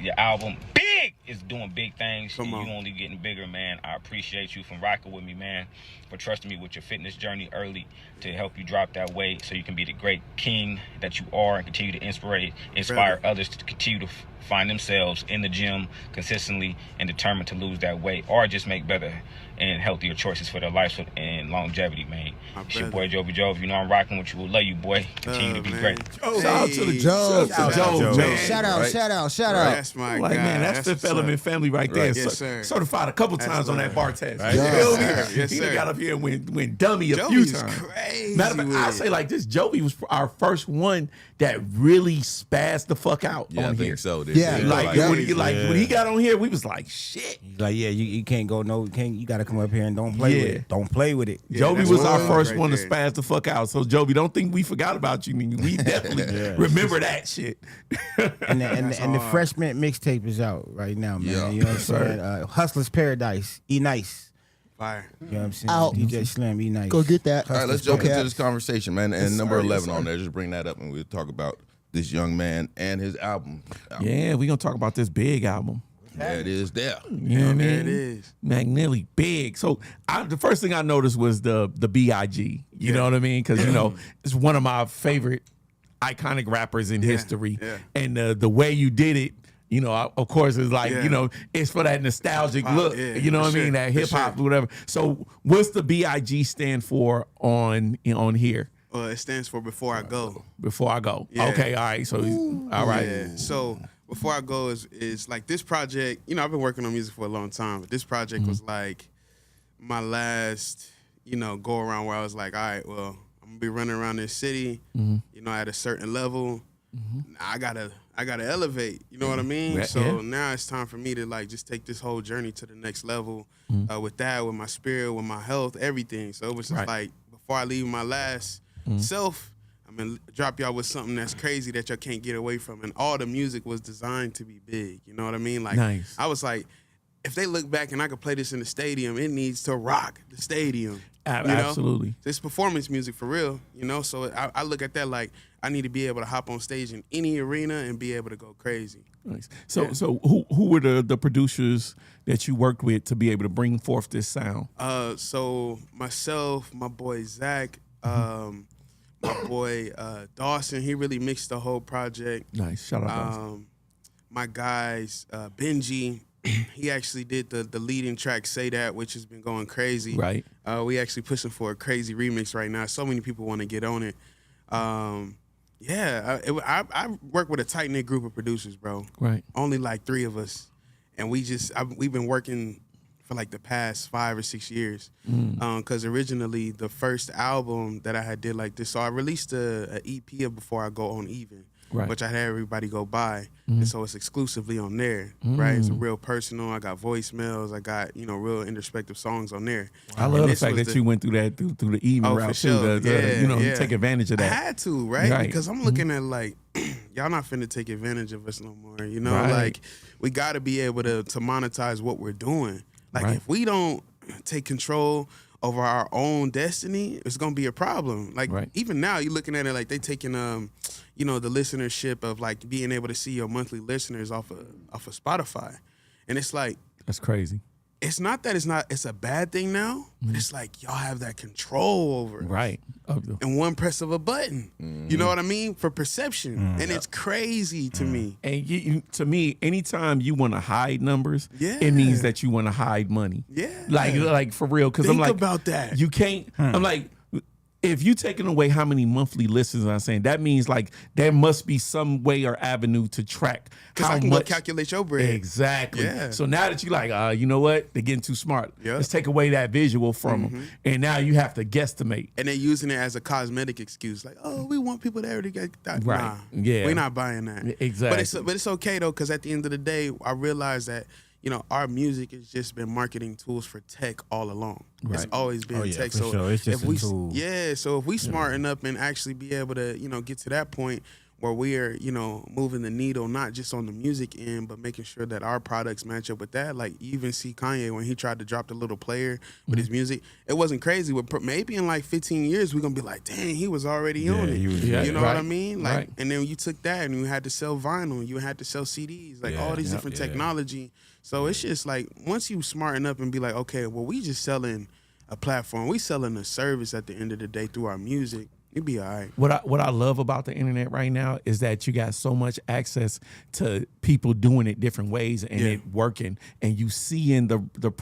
Your album, big, is doing big things. Come on. You only getting bigger, man. I appreciate you from rocking with me, man, for trusting me with your fitness journey early to help you drop that weight so you can be the great king that you are and continue to inspire others to continue to find themselves in the gym consistently and determined to lose that weight or just make better and healthier choices for their life and longevity, man. It's your boy Jovi Jove. You know I'm rocking with you. We'll love you, boy. Continue to be man. great. Shout out to the Joe. Shout out to Joe, man. Shout out, Right. shout out. That's my Like, guy. man, that's Fifth what's Element up. family right there. Yes, sir. Certified a couple That's times on that love. bar test. Right. You feel me? Yes, sir. Yes, He done sir. got up here and went dummy a few Jovi's times. crazy Matter of fact, with I it. say like this, Jovi was our first one that really spazzed the fuck out Yeah, I on think here. so. Dude. Yeah, Like, yeah. when he got on here, we was like, shit. He's like, yeah, you can't go you got to come up here and don't play with Yeah. it. Don't play with it. Jovi that's was what our it was first right one to there. spaz the fuck out. So Jovi, don't think we forgot about you. We definitely remember that shit. And the freshman mixtape is out right now, man. Yeah. You know what I'm saying? Hustler's Paradise, E Nice. Fire. You know what I'm saying? Out. DJ Slim, E Nice. Go get that. All right, let's jump Okay. into this conversation, man. And Yes, number sir. Yes, 11 sir. on there, just bring that up and we'll talk about this young man and his album. Yeah, we gonna talk about this big album. That is there. You know what I mean? It is. Nealy, big. So the first thing I noticed was the B.I.G. You know what I mean? Because, it's one of my favorite iconic rappers in history. Yeah. And the way you did it, of course, it's like, it's for that nostalgic look. You know what I mean? That hip hop, whatever. So what's the B.I.G. stand for on here? It stands for Before I Go. Before I Go. Yeah. Okay, all right. So, all right. Yeah. So Before I Go is like this project. I've been working on music for a long time, but this project was like my last, go around where I was like, all right, well, I'm gonna be running around this city, at a certain level. I gotta elevate. You know what I mean? So now it's time for me to like just take this whole journey to the next level with that, with my spirit, with my health, everything. So it was just like before I leave my last self, I'm gonna drop y'all with something that's crazy that y'all can't get away from. And all the music was designed to be big. You know what I mean? Like I was like, if they look back and I could play this in the stadium, it needs to rock the stadium. Absolutely. It's performance music for real, So I look at that like I need to be able to hop on stage in any arena and be able to go crazy. Nice. So who were the producers that you worked with to be able to bring forth this sound? So myself, my boy Zach, my boy Dawson, he really mixed the whole project. Nice. Shout out Dawson. My guys, Benji, he actually did the leading track "Say That," which has been going crazy. Right. We actually pushing for a crazy remix right now. So many people want to get on it. I work with a tight knit group of producers, bro. Right. Only like 3 of us, and we've been working for like the past 5 or 6 years. Because originally the first album that I had did like this, so I released a EP of Before I Go on Even. Right. Which I had everybody go buy, and so it's exclusively on there, right? It's a real personal. I got voicemails, I got real introspective songs on there. I love the fact that you went through that through the email route too. Take advantage of that. I had to, right? Because I'm looking at like y'all not finna take advantage of us no more. Like we got to be able to monetize what we're doing. Like if we don't take control over our own destiny, it's gonna be a problem. Like even now, you're looking at it like they taking the listenership of like being able to see your monthly listeners off of Spotify, and it's like that's crazy. It's not that it's a bad thing now, but it's like y'all have that control over it. Right. And one press of a button. You know what I mean? For perception. And it's crazy to me. And to me, anytime you want to hide numbers, it means that you want to hide money. Yeah. Like for real. Because I'm like, about that. You can't, I'm like, if you taking away how many monthly listens, I'm saying that means like there must be some way or avenue to track how I can much. Go calculate your bread. Exactly. Yeah. So now that you like, you know what? They're getting too smart. Let's take away that visual from them, and now you have to guesstimate. And they're using it as a cosmetic excuse, like, oh, we want people to already get that. Right. Nah, yeah. We're not buying that. Exactly. But it's okay though, because at the end of the day, I realized that our music has just been marketing tools for tech all along. Right. It's always been tech. For so sure. It's just a tool. So if we smarten up and actually be able to, get to that point where we are, moving the needle, not just on the music end, but making sure that our products match up with that. Like you even see Kanye when he tried to drop the little player with his music, it wasn't crazy. But maybe in like 15 years, we're going to be like, dang, he was already on it. You know what I mean? Like, and then you took that and you had to sell vinyl, you had to sell CDs, like all these different technology. So it's just like, once you smarten up and be like, okay, well, we just selling a platform. We selling a service at the end of the day through our music. You'd be all right. What I love about the internet right now is that you got so much access to people doing it different ways and it working, and you seeing the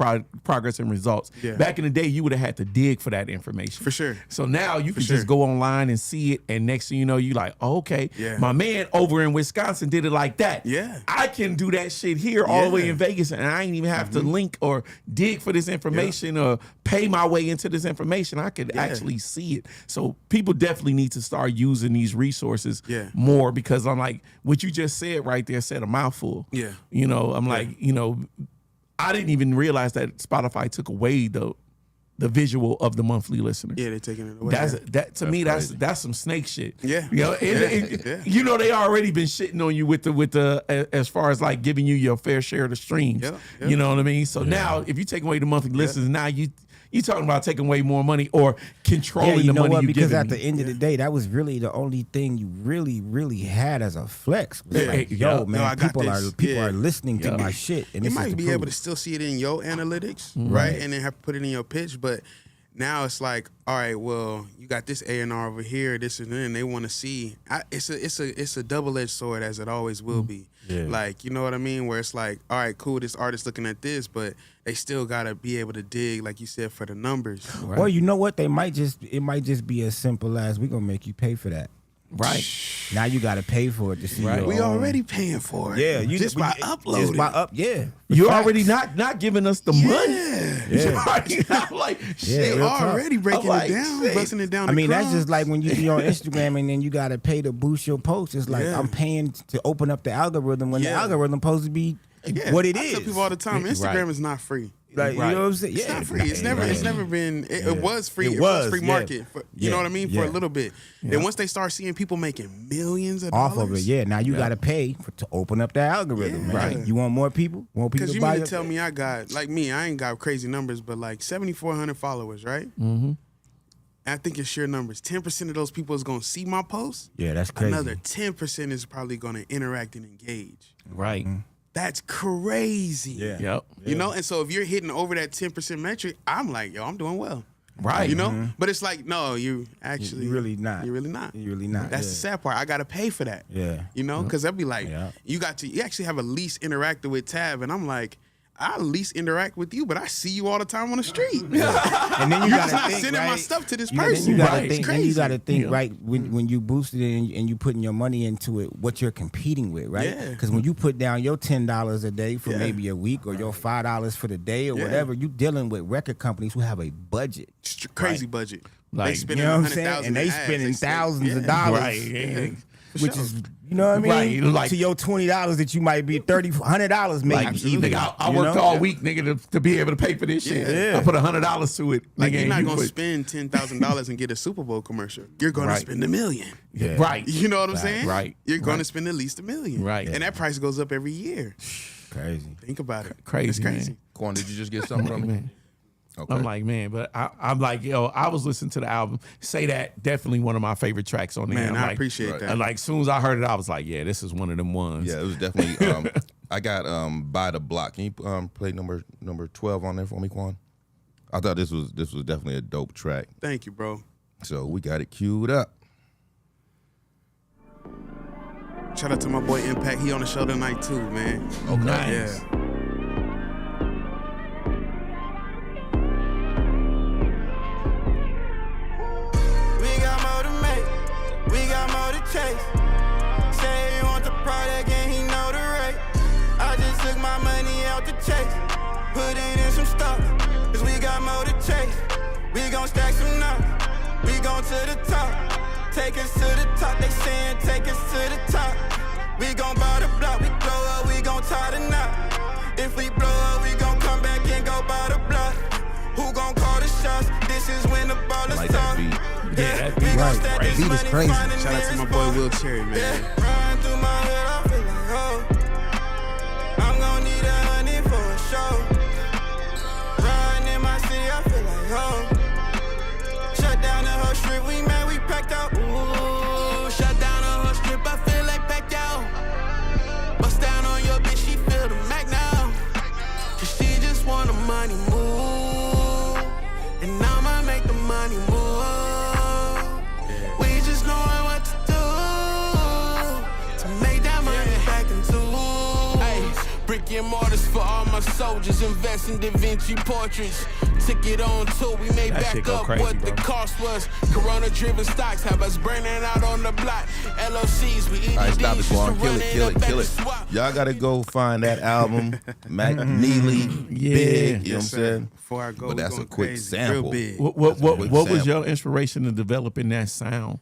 progress and results. Yeah. Back in the day, you would have had to dig for that information. For sure. So now you can just go online and see it, and next thing you know, you like, oh, okay, my man over in Wisconsin did it like that. Yeah. I can do that shit here all the way in Vegas, and I ain't even have to link or dig for this information or pay my way into this information. I could actually see it. So people definitely need to start using these resources more, because I'm like, what you just said right there said a mouthful. Yeah. I'm like, I didn't even realize that Spotify took away the visual of the monthly listeners. Yeah, they're taking it away. That's me. That's some snake shit. Yeah. They already been shitting on you with the as far as like giving you your fair share of the streams. Yeah. You know what I mean? So now if you take away the monthly listeners, now you You talking about taking away more money or controlling the money you because giving at the me. end of the day, that was really the only thing you really had as a flex. Was like, Yeah. man, I got people this. are listening to my shit, and You this is might the be proof. able to still see it in your analytics, right? And then have to put it in your pitch. But now it's like, all right, well, you got this A&R over here, this and then they want to see. It's a double-edged sword, as it always will be. Yeah. Like, you know what I mean? Where it's like, all right, cool, this artist looking at this, but they still gotta be able to dig, like you said, for the numbers. Right. Or you know what? It might just be as simple as we're gonna make you pay for that. Right. Now you got to pay for it to see. Right. We already paying for it. Yeah, you just by uploading. Just by yeah. You already not giving us the money. Yeah. I'm like, They already breaking it down, busting it down. I mean, that's just like when you be on Instagram and then you got to pay to boost your post. It's like I'm paying to open up the algorithm when the algorithm supposed to be what it is. I tell people all the time, Instagram is not free. Like, you know what I'm saying? It's not free. It's never been. It was free. It was free market. For, you know what I mean? For a little bit. Then once they start seeing people making millions of dollars off of it, now you got to pay to open up that algorithm. Right? You want more people? Because you buy mean to tell me I got I ain't got crazy numbers, but like 7,400 followers, right? Mm-hmm. I think it's sheer numbers. 10% of those people is gonna see my post. Yeah, that's crazy. Another 10% is probably gonna interact and engage. Right. That's crazy. Yeah. Yep. You know, and so if you're hitting over that 10% metric, I'm like, yo, I'm doing well. Right. You know? But it's like, no, you actually You're really not. You're really not. You're really not. That's the sad part. I gotta pay for that. Yeah. You know? Because they'll be like, Yeah. you actually have a least interacted with Tab, and I'm like, I least interact with you, but I see you all the time on the street. And then you You're got just not to think, sending right? my stuff to this Then person. you gotta Right. think. It's Then you got to crazy. think, right? When you boost it and you putting your money into it, what you're competing with, right? Yeah. Because when you put down your $10 a day for maybe a week, or your $5 for the day, or whatever, you dealing with record companies who have a budget. Crazy budget. Like, they You spending know what I'm 100,000 saying? And they in ads. spending spend- thousands of dollars, Right. Yeah. which is, you know what I mean? Right, like- to your $20 that you might be $100 maybe. Like, nigga, I You worked know? all week, nigga, to be able to pay for this shit. Yeah. I put $100 to it. Like, nigga, you're and not you gonna put- spend $10,000 and get a Super Bowl commercial. You're gonna Right. spend $1 million. Yeah. Right. You know what I'm saying? Right. You're gonna Right. spend at least $1 million. Right. And that price goes up every year. Crazy. Think about it. Crazy, It's crazy. man. Quan, did you just get something from me? Man. Okay. I'm like, man, but I'm like, yo, I was listening to the album. Say That, definitely one of my favorite tracks on there. Man, I'm I like, appreciate that. And like, as soon as I heard it, I was like, yeah, this is one of them ones. Yeah, it was definitely. I got By the Block. Can you play number 12 on there for me, Quan? I thought this was definitely a dope track. Thank you, bro. So we got it queued up. Shout out to my boy Impact. He on the show tonight too, man. Okay. Nice. Yeah. We got more to make, we got more to chase. Say he want the product and he know the rate. I just took my money out the chase, put it in some stock, cause we got more to chase. We gon' stack some nuts, we gon' to the top. Take us to the top, they saying take us to the top. We gon' buy the block, we blow up, we gon' tie the knot. If we blow up, we gon' come back and go buy the block. Who gon' call the shots? This is when the ball is I like that beat. Yeah, that beat Right. Beat is crazy. Shout out to my boy Will Cherry, man. Run through my hood, I feel like, oh, I'm gon' need 100 for a show. Run in my city, I feel like, oh. Shut down the whole strip, we mad, we packed out. Ooh, shut down the whole strip, I feel like packed out. Bust down on your bitch, she feel the Mac now. Cause she just want the money move. And I'ma make the money move. We just knowing what to do to make that money back into. Hey, brick and mortars for all my soldiers. Invest in Da Vinci portraits. Took it on tour, we made That shit back go up crazy, what bro. the cost was. Corona-driven stocks have us burning out on the block. LOCs, we eat All right, these stop it, just to Quan. run Kill it, kill up it, at kill the it. swap. Y'all got to go find that album, Mac Nealy, Yeah. Big, you know what I'm Yes, sir. saying? Before I go, But we that's a going quick crazy. sample. Real big. What quick was sample. your inspiration in developing that sound?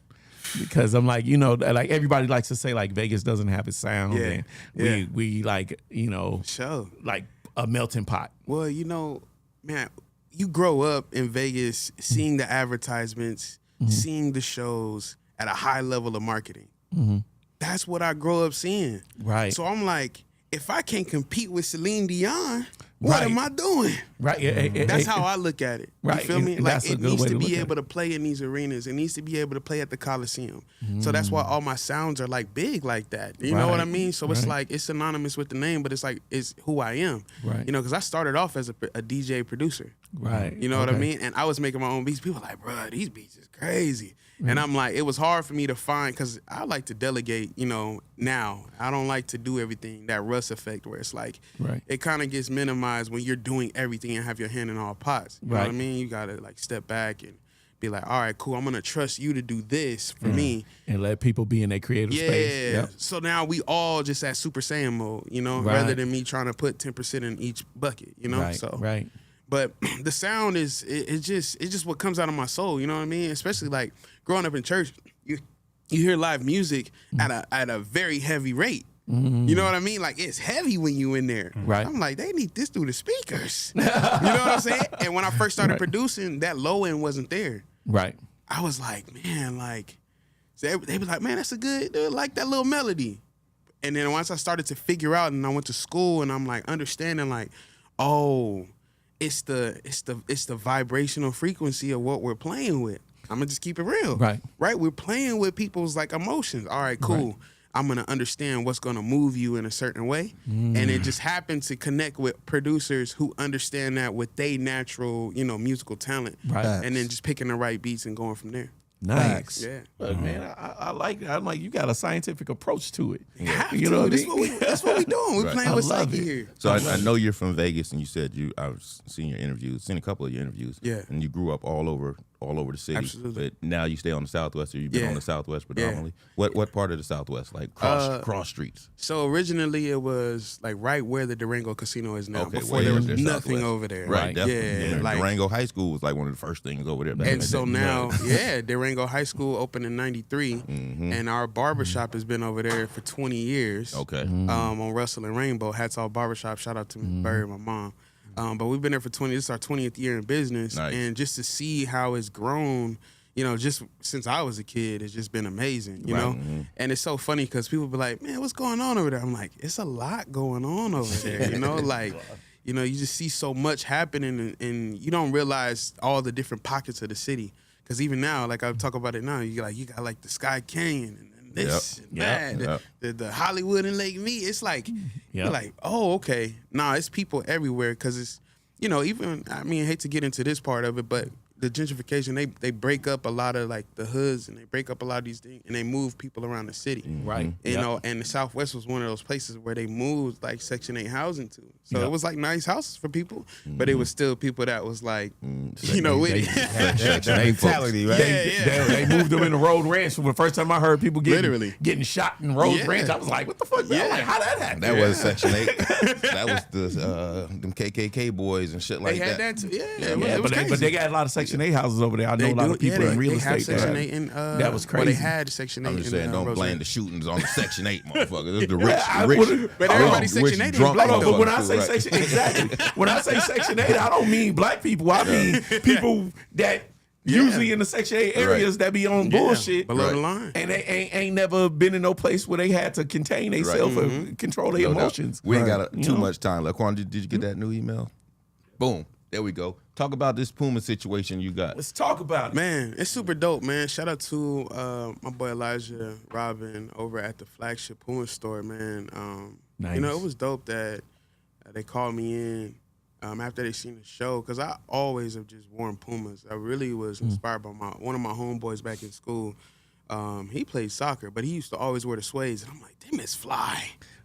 Because I'm like, you know, like everybody likes to say like Vegas doesn't have a sound, Yeah, and we like, you know, Sure. like a melting pot. Well, you know, man, you grow up in Vegas seeing the advertisements, seeing the shows at a high level of marketing. That's what I grow up seeing. Right. So I'm like, if I can't compete with Celine Dion, what am I doing? Right. That's how I look at it. Right. You feel me? And Like that's a it good needs way to to be look at able to play in these arenas. It needs to be able to play at the Coliseum. So that's why all my sounds are like big like that. You know what I mean? So it's like it's synonymous with the name, but it's like it's who I am. Right. You know, because I started off as a DJ producer. Right. You know what I mean? And I was making my own beats. People were like, bro, these beats is crazy. And I'm like, it was hard for me to find, because I like to delegate, you know, now. I don't like to do everything, that Russ effect where it's like, it kind of gets minimized when you're doing everything and have your hand in all pots. You know what I mean? You got to like step back and be like, all right, cool, I'm going to trust you to do this for me. And let people be in their creative space. Yeah. So now we all just at Super Saiyan mode, you know, rather than me trying to put 10% in each bucket, you know? Right. But the sound is it's just what comes out of my soul. You know what I mean? Especially like growing up in church, you hear live music at a very heavy rate. You know what I mean? Like it's heavy when you in there. Right. I'm like, they need this through the speakers. You know what I'm saying? And when I first started producing, that low end wasn't there. Right. I was like, man, like they be like, man, that's a good, like that little melody. And then once I started to figure out, and I went to school, and I'm like understanding, like, oh. It's the vibrational frequency of what we're playing with. I'm gonna just keep it real. Right. We're playing with people's like emotions. All right, cool. Right. I'm gonna understand what's gonna move you in a certain way. And it just happened to connect with producers who understand that with their natural, you know, musical talent. Right. And then just picking the right beats and going from there. Nice. Yeah. But man, I like it. I'm like, you got a scientific approach to it. You know what I mean? That's what we doing. We're playing with psyche here. So I know you're from Vegas, and you said I've seen your interviews, seen a couple of your interviews. Yeah. And you grew up all over the city. Absolutely. But now you stay on the Southwest, or you've been on the Southwest predominantly. What part of the Southwest? Like cross streets? So originally it was like right where the Durango Casino is now. Okay, before there was nothing Southwest. over there. Right, definitely. Yeah. Like, Durango High School was like one of the first things over there. And so now, Durango High School opened in '93, and our barbershop has been over there for 20 years. Okay. On Russell and Rainbow, Hats Off Barbershop. Shout out to Barry, my mom. But we've been there for 20. This is our 20th year in business, and just to see how it's grown, you know, just since I was a kid, it's just been amazing, you know? And it's so funny because people be like, man, what's going on over there? I'm like, it's a lot going on over there, you know? Like, you know, you just see so much happening, and you don't realize all the different pockets of the city. Because even now, like I talk about it now, you got like the Sky Canyon and this and that, the Hollywood and Lake Mead. It's like, you're like, oh, okay. Nah, it's people everywhere because it's, you know, even, I mean, I hate to get into this part of it, but the gentrification, they break up a lot of like the hoods, and they break up a lot of these things, and they move people around the city. Right. You know, and the Southwest was one of those places where they moved like Section 8 housing to. So it was like nice houses for people, but it was still people that was like, you know, with that mentality, right? They moved them in the Road Ranch. From the first time I heard people getting shot in Road Ranch, I was like, what the fuck? Yeah. Like, how that happened? That was Section 8. That was the them KKK boys and shit like that. They had that too. But they got a lot of Section 8 houses over there. I know a lot of people in real estate. Section 8 in, that was crazy. Well, they had Section 8. I'm just saying, don't blame the shootings on the Section 8 motherfuckers. It's the rich, but everybody Section 8 drunk. But when I say Section, when I say Section 8, I don't mean black people. I mean people that usually in the Section 8 areas that be on bullshit below the line, and they ain't never been in no place where they had to contain themselves or control their emotions. We ain't got too much time. Laquan, did you get that new email? Boom. There we go. Talk about this Puma situation you got. Let's talk about it. Man, it's super dope, man. Shout out to my boy Elijah Robin over at the flagship Puma store, man. Nice. You know, it was dope that they called me in after they seen the show, because I always have just worn Pumas. I really was inspired by one of my homeboys back in school. He played soccer, but he used to always wear the suedes, and I'm like, them is fly.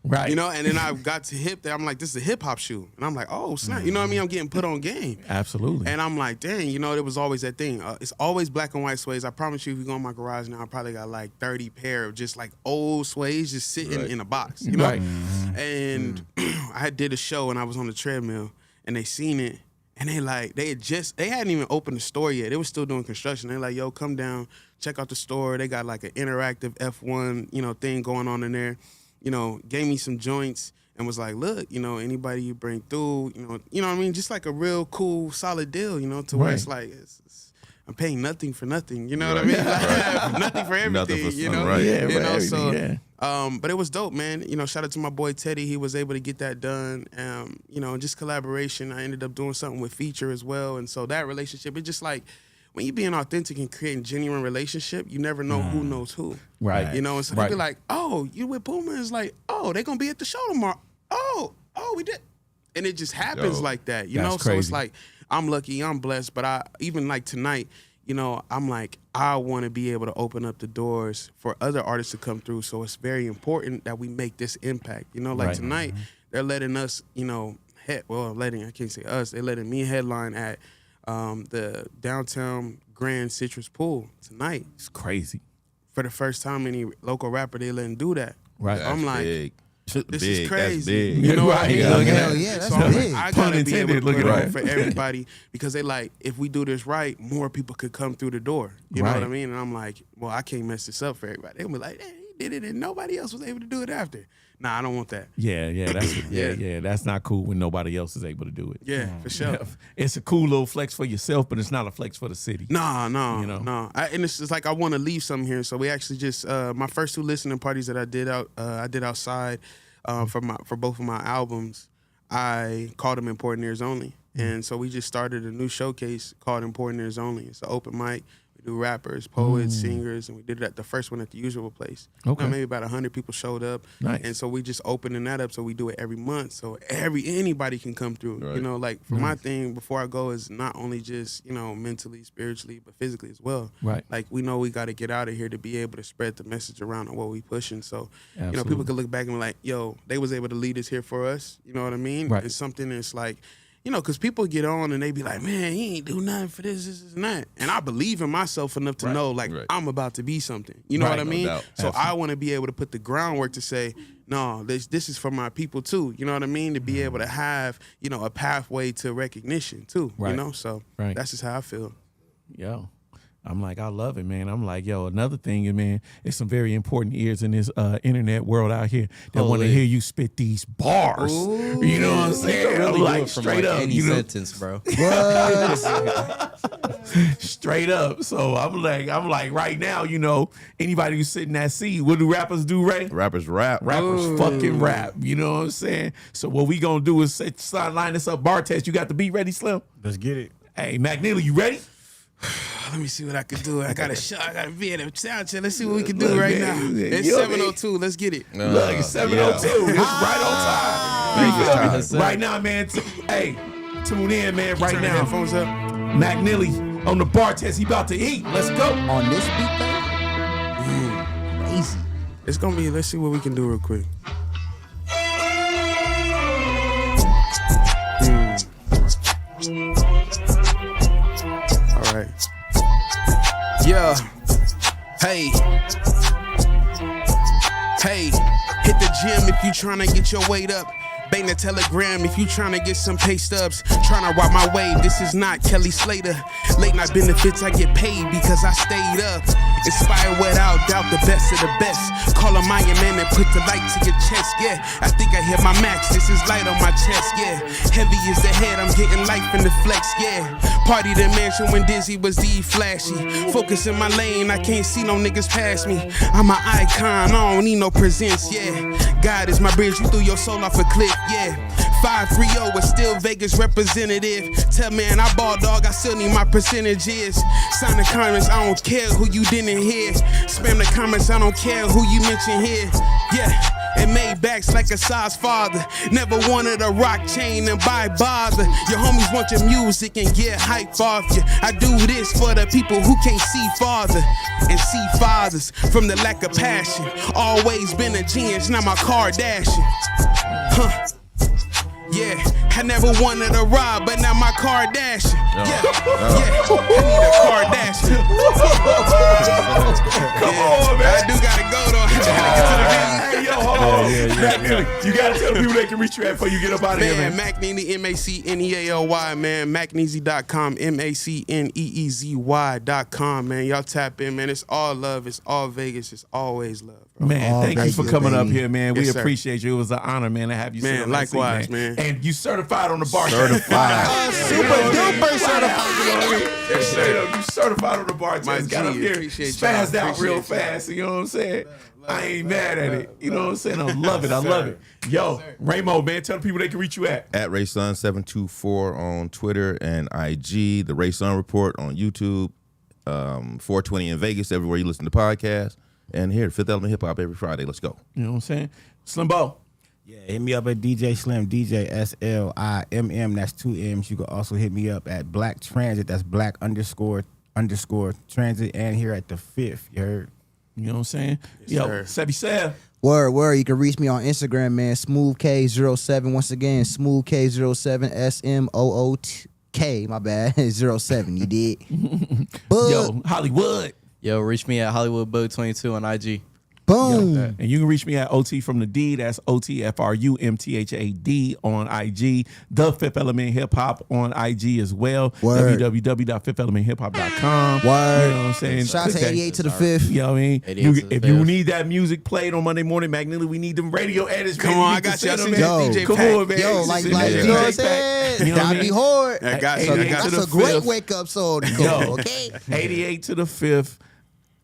Right. You know, and then I got to hip that. I'm like, this is a hip hop shoe. And I'm like, oh, snap. You know what I mean? I'm getting put on game. Absolutely. And I'm like, dang, you know, there was always that thing. It's always black and white suedes. I promise you, if you go in my garage now, I probably got like 30 pair of just like old suedes just sitting in a box, you know? Right. And I did a show and I was on the treadmill and they seen it. And they hadn't even opened the store yet. They were still doing construction. They're like, yo, come down, check out the store. They got like an interactive F1, you know, thing going on in there. You know, gave me some joints and was like, look, you know, anybody you bring through, you know what I mean? Just like a real cool, solid deal, you know, to where it's like, I'm paying nothing for nothing, you know what I mean? Like, nothing for everything, you know? Right. You know, so But it was dope, man. You know, shout out to my boy Teddy. He was able to get that done. You know, just collaboration. I ended up doing something with Feature as well. And so that relationship, it's just like, when you being authentic and creating genuine relationship, you never know who knows who. Right. You know, and so they be like, oh, you with Puma? It's like, oh, they gonna be at the show tomorrow. Oh, we did. And it just happens like that, you know? That's So crazy. it's like, I'm lucky, I'm blessed, but I even like tonight, you know, I'm like, I want to be able to open up the doors for other artists to come through. So it's very important that we make this impact. You know, like tonight, they're letting us, you know, I can't say us, they're letting me headline at the downtown Grand Citrus Pool tonight. It's crazy. For the first time, any local rapper, they letting do that. Right. I'm like, big. this Big, is crazy. that's big. You know what I mean? Hell yeah, that's So I'm big. like, I Pun gotta be able to intended, put look it at on that. for everybody because they like, if we do this right, more people could come through the door. You know what I mean? And I'm like, well, I can't mess this up for everybody. They'll be like, hey, he did it and nobody else was able to do it after. Nah, I don't want that. Yeah, that's not cool when nobody else is able to do it. Yeah, for sure. It's a cool little flex for yourself, but it's not a flex for the city. No. You know? No. And it's just like I want to leave something here. So we actually just my first 2 listening parties that I did outside for both of my albums. I called them Important Ears Only, and so we just started a new showcase called Important Ears Only. It's an open mic. We do rappers, poets, singers, and we did it at the first one at the Usual Place. Okay. You know, maybe about 100 people showed up. Nice. And so we just opening that up. So we do it every month. So anybody can come through. Right. You know, like for my thing before I go is not only just, you know, mentally, spiritually, but physically as well. Right. Like we know we got to get out of here to be able to spread the message around on what we pushing. So, you know, Absolutely. people could look back and be like, yo, they was able to lead us here for us. You know what I mean? Right. It's something that's like, you know, because people get on and they be like, man, he ain't do nothing for this, and that. And I believe in myself enough to know, like, I'm about to be something. You know what I no mean? doubt. So I want to be able to put the groundwork to say, no, this is for my people too. You know what I mean? To be able to have, you know, a pathway to recognition too. Right. You know? So Right. that's just how I feel. Yo, I'm like, I love it, man. I'm like, yo, another thing, man, it's some very important ears in this internet world out here that want to hear you spit these bars. Ooh. You know what I'm saying? You can really I'm do like, it from straight like up, any you know, sentence, bro. straight up. So I'm like, right now, you know, anybody who's sitting in that seat, what do rappers do, Ray? Rappers rap. Rappers fucking rap. You know what I'm saying? So what we gonna do is line this up, bar test. You got the beat ready, Slim? Let's get it. Hey, Mac Nealy, you ready? Let me see what I can do. I got to be at a sound check. Let's see what we can do right now. man, It's you know 7:02. Let's get it. Look, it's 7:02. It's right on time. You feel me? Right now, man. Hey, tune in, man. Right Turn the now. headphones up. Mac Nealy on the bar test. He about to eat. Let's go. On this beat though? Crazy. It's gonna be. Let's see what we can do real quick. All right. Yeah. Hey. Hey. Hit the gym if you tryna get your weight up. Bang the telegram if you tryna get some pay stubs. Tryna rock my wave, this is not Kelly Slater. Late night benefits, I get paid because I stayed up. Inspired without doubt, the best of the best. Call a Mayan man and put the light to your chest, yeah. I think I hit my max, this is light on my chest, yeah. Heavy is the head, I'm getting life in the flex, yeah. Party the mansion when Dizzy was the flashy. Focus in my lane, I can't see no niggas past me. I'm an icon, I don't need no presents, yeah. God is my bridge, you threw your soul off a cliff, yeah. 530 was still Vegas representative. Tell man I ball dog, I still need my percentages. Sign the comments, I don't care who you didn't hear. Spam the comments, I don't care who you mention here. Yeah. And made backs like a size father. Never wanted a rock chain and buy bother. Your homies want your music and get hype off you. I do this for the people who can't see farther and see fathers from the lack of passion. Always been a genius, now my Kardashian. Huh. Yeah, I never wanted a ride, but now my Kardashian. Yeah, I need a Kardashian. Come on, man. I do gotta go though. I gotta get to the video. Hey, yo, hold on. You gotta tell the people they can reach you at before you get up out of here, man. Mac Nealy, MacNealy, man. MacNeezy.com, MacNeezy.com, man. Y'all tap in, man. It's all love. It's all Vegas. It's always love, bro. Man, thank you for coming up here, man. We Yes, appreciate you. It was an honor, man, to have you. Man, likewise, man. And you certified on the bar. Certified. Super duper certified. Straight up, you certified on the bar. Just got up G, here, appreciate y'all. spazzed out real Appreciate y'all. fast. You know what I'm saying? I ain't mad at it. You know what I'm saying? I love it. I love it. Yo, Ramo, man, tell the people they can reach you at RaySun724 on Twitter and IG. The Ray Sun Report on YouTube. 420 in Vegas, everywhere you listen to podcasts. And here, Fifth Element Hip Hop every Friday. Let's go. You know what I'm saying? Slimbo. Yeah, hit me up at DJ Slim, DJ SLIMM. That's 2 M's. You can also hit me up at Black Transit. That's Black __ Transit. And here at the Fifth. You heard? You know what I'm saying? Yo, Sebby Seb. Word. You can reach me on Instagram, man. SmoothK07. Once again, SmoothK07. SMOOTK. My bad. 07. You did. Yo, Hollywood. Yo, reach me at HollywoodBug22 on IG. Boom. And you can reach me at OT from the D. That's OTFRUMTHAD on IG. The Fifth Element Hip Hop on IG as well. Word. www.fifthelementhip-hop.com. Word. You know what I'm saying? Shout out to 88 to the 5th. You know what I mean? If you need that music played on Monday morning, MacNealy, we need them radio edits. Come man. on, You I need got to you. I send see them, that man. DJ Come Pack. on, man. Yo, like you know what I'm saying? You know what I That'd mean? be hard. I got you. So That's to a the great fifth. wake-up song to Yo, call, okay? 88 to the 5th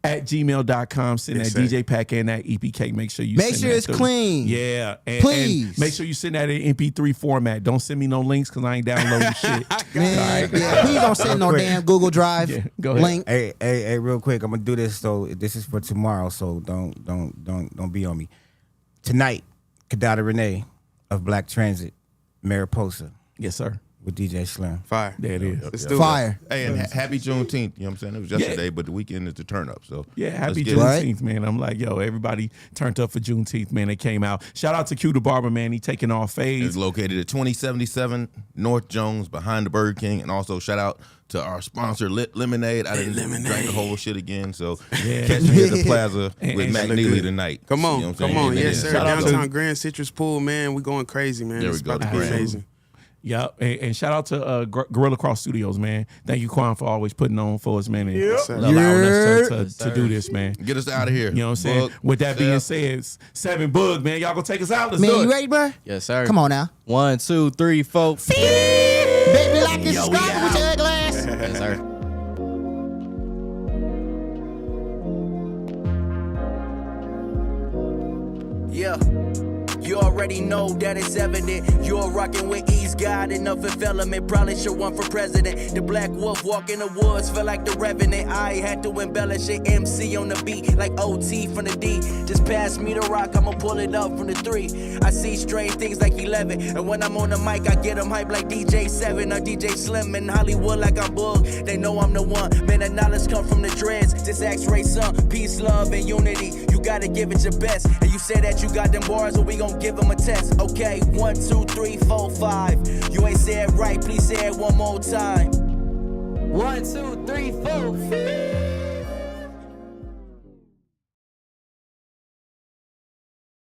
at gmail.com. Send Yes, that sir. DJ Pack and that EPK. Make sure you Make send sure that it's to- clean. Yeah. And Please. make sure you send that in MP3 format. Don't send me no links because I ain't downloading shit. Man, yeah, please don't send no damn Google Drive Yeah, go ahead. link. Hey, real quick. I'm gonna do this. So this is for tomorrow. So don't be on me. Tonight, Kadada Renee of Black Transit, Mariposa Yes, sir. with DJ Slim. Fire. There it is. Let's do it. Fire. Hey, and happy Juneteenth. You know what I'm saying? It was yesterday, but the weekend is the turn up. So Yeah, happy let's get it. Juneteenth, man. I'm like, yo, everybody turned up for Juneteenth, man. They came out. Shout out to Q the Barber, man. He taking off It's phase. located at 2077 North Jones behind the Burger King. And also shout out to our sponsor, Lit Lemonade. I didn't drink the whole shit again. So catch me at the plaza And with Mac look Nealy good. tonight. Come on, You know what I'm come saying? on. Amen. Yes, sir. Shout out to- Downtown Grand Citrus Pool, man. We going crazy, man. There we It's go. about to be Grand. amazing. Yep. And shout out to Gorilla Cross Studios, man. Thank you, Quan, for always putting on for us, man. And sir. allowing us Yes, to do this, man. Get us out of here. You know what I'm saying? Bug, With that being Seth. said, 7 Bug, man. Y'all gonna take us out? Let's Man, do you it. ready, bro? Yes, sir. Come on now. 1, 2, 3, 4. Baby, like and Yo, we subscribe with out. your glass. Yes, sir. Yeah. You already know that it's evident. You're rocking with East God and the Fifth Element. Probably should run for president. The Black Wolf walk in the woods, feel like the Revenant. I had to embellish it. MC on the beat, like OT from the D. Just pass me the rock, I'ma pull it up from the 3. I see strange things like 11. And when I'm on the mic, I get them hype like DJ 7 or DJ Slim in Hollywood like I'm Bug. They know I'm the one. Man, the knowledge come from the dreads. Just ask Ray Sun. Peace, love, and unity. You gotta give it your best. And you say that you got them bars, or we gon' give them a test. Okay, 1, 2, 3, 4, 5. You ain't say it right, please say it one more time. 1, 2, 3, 4.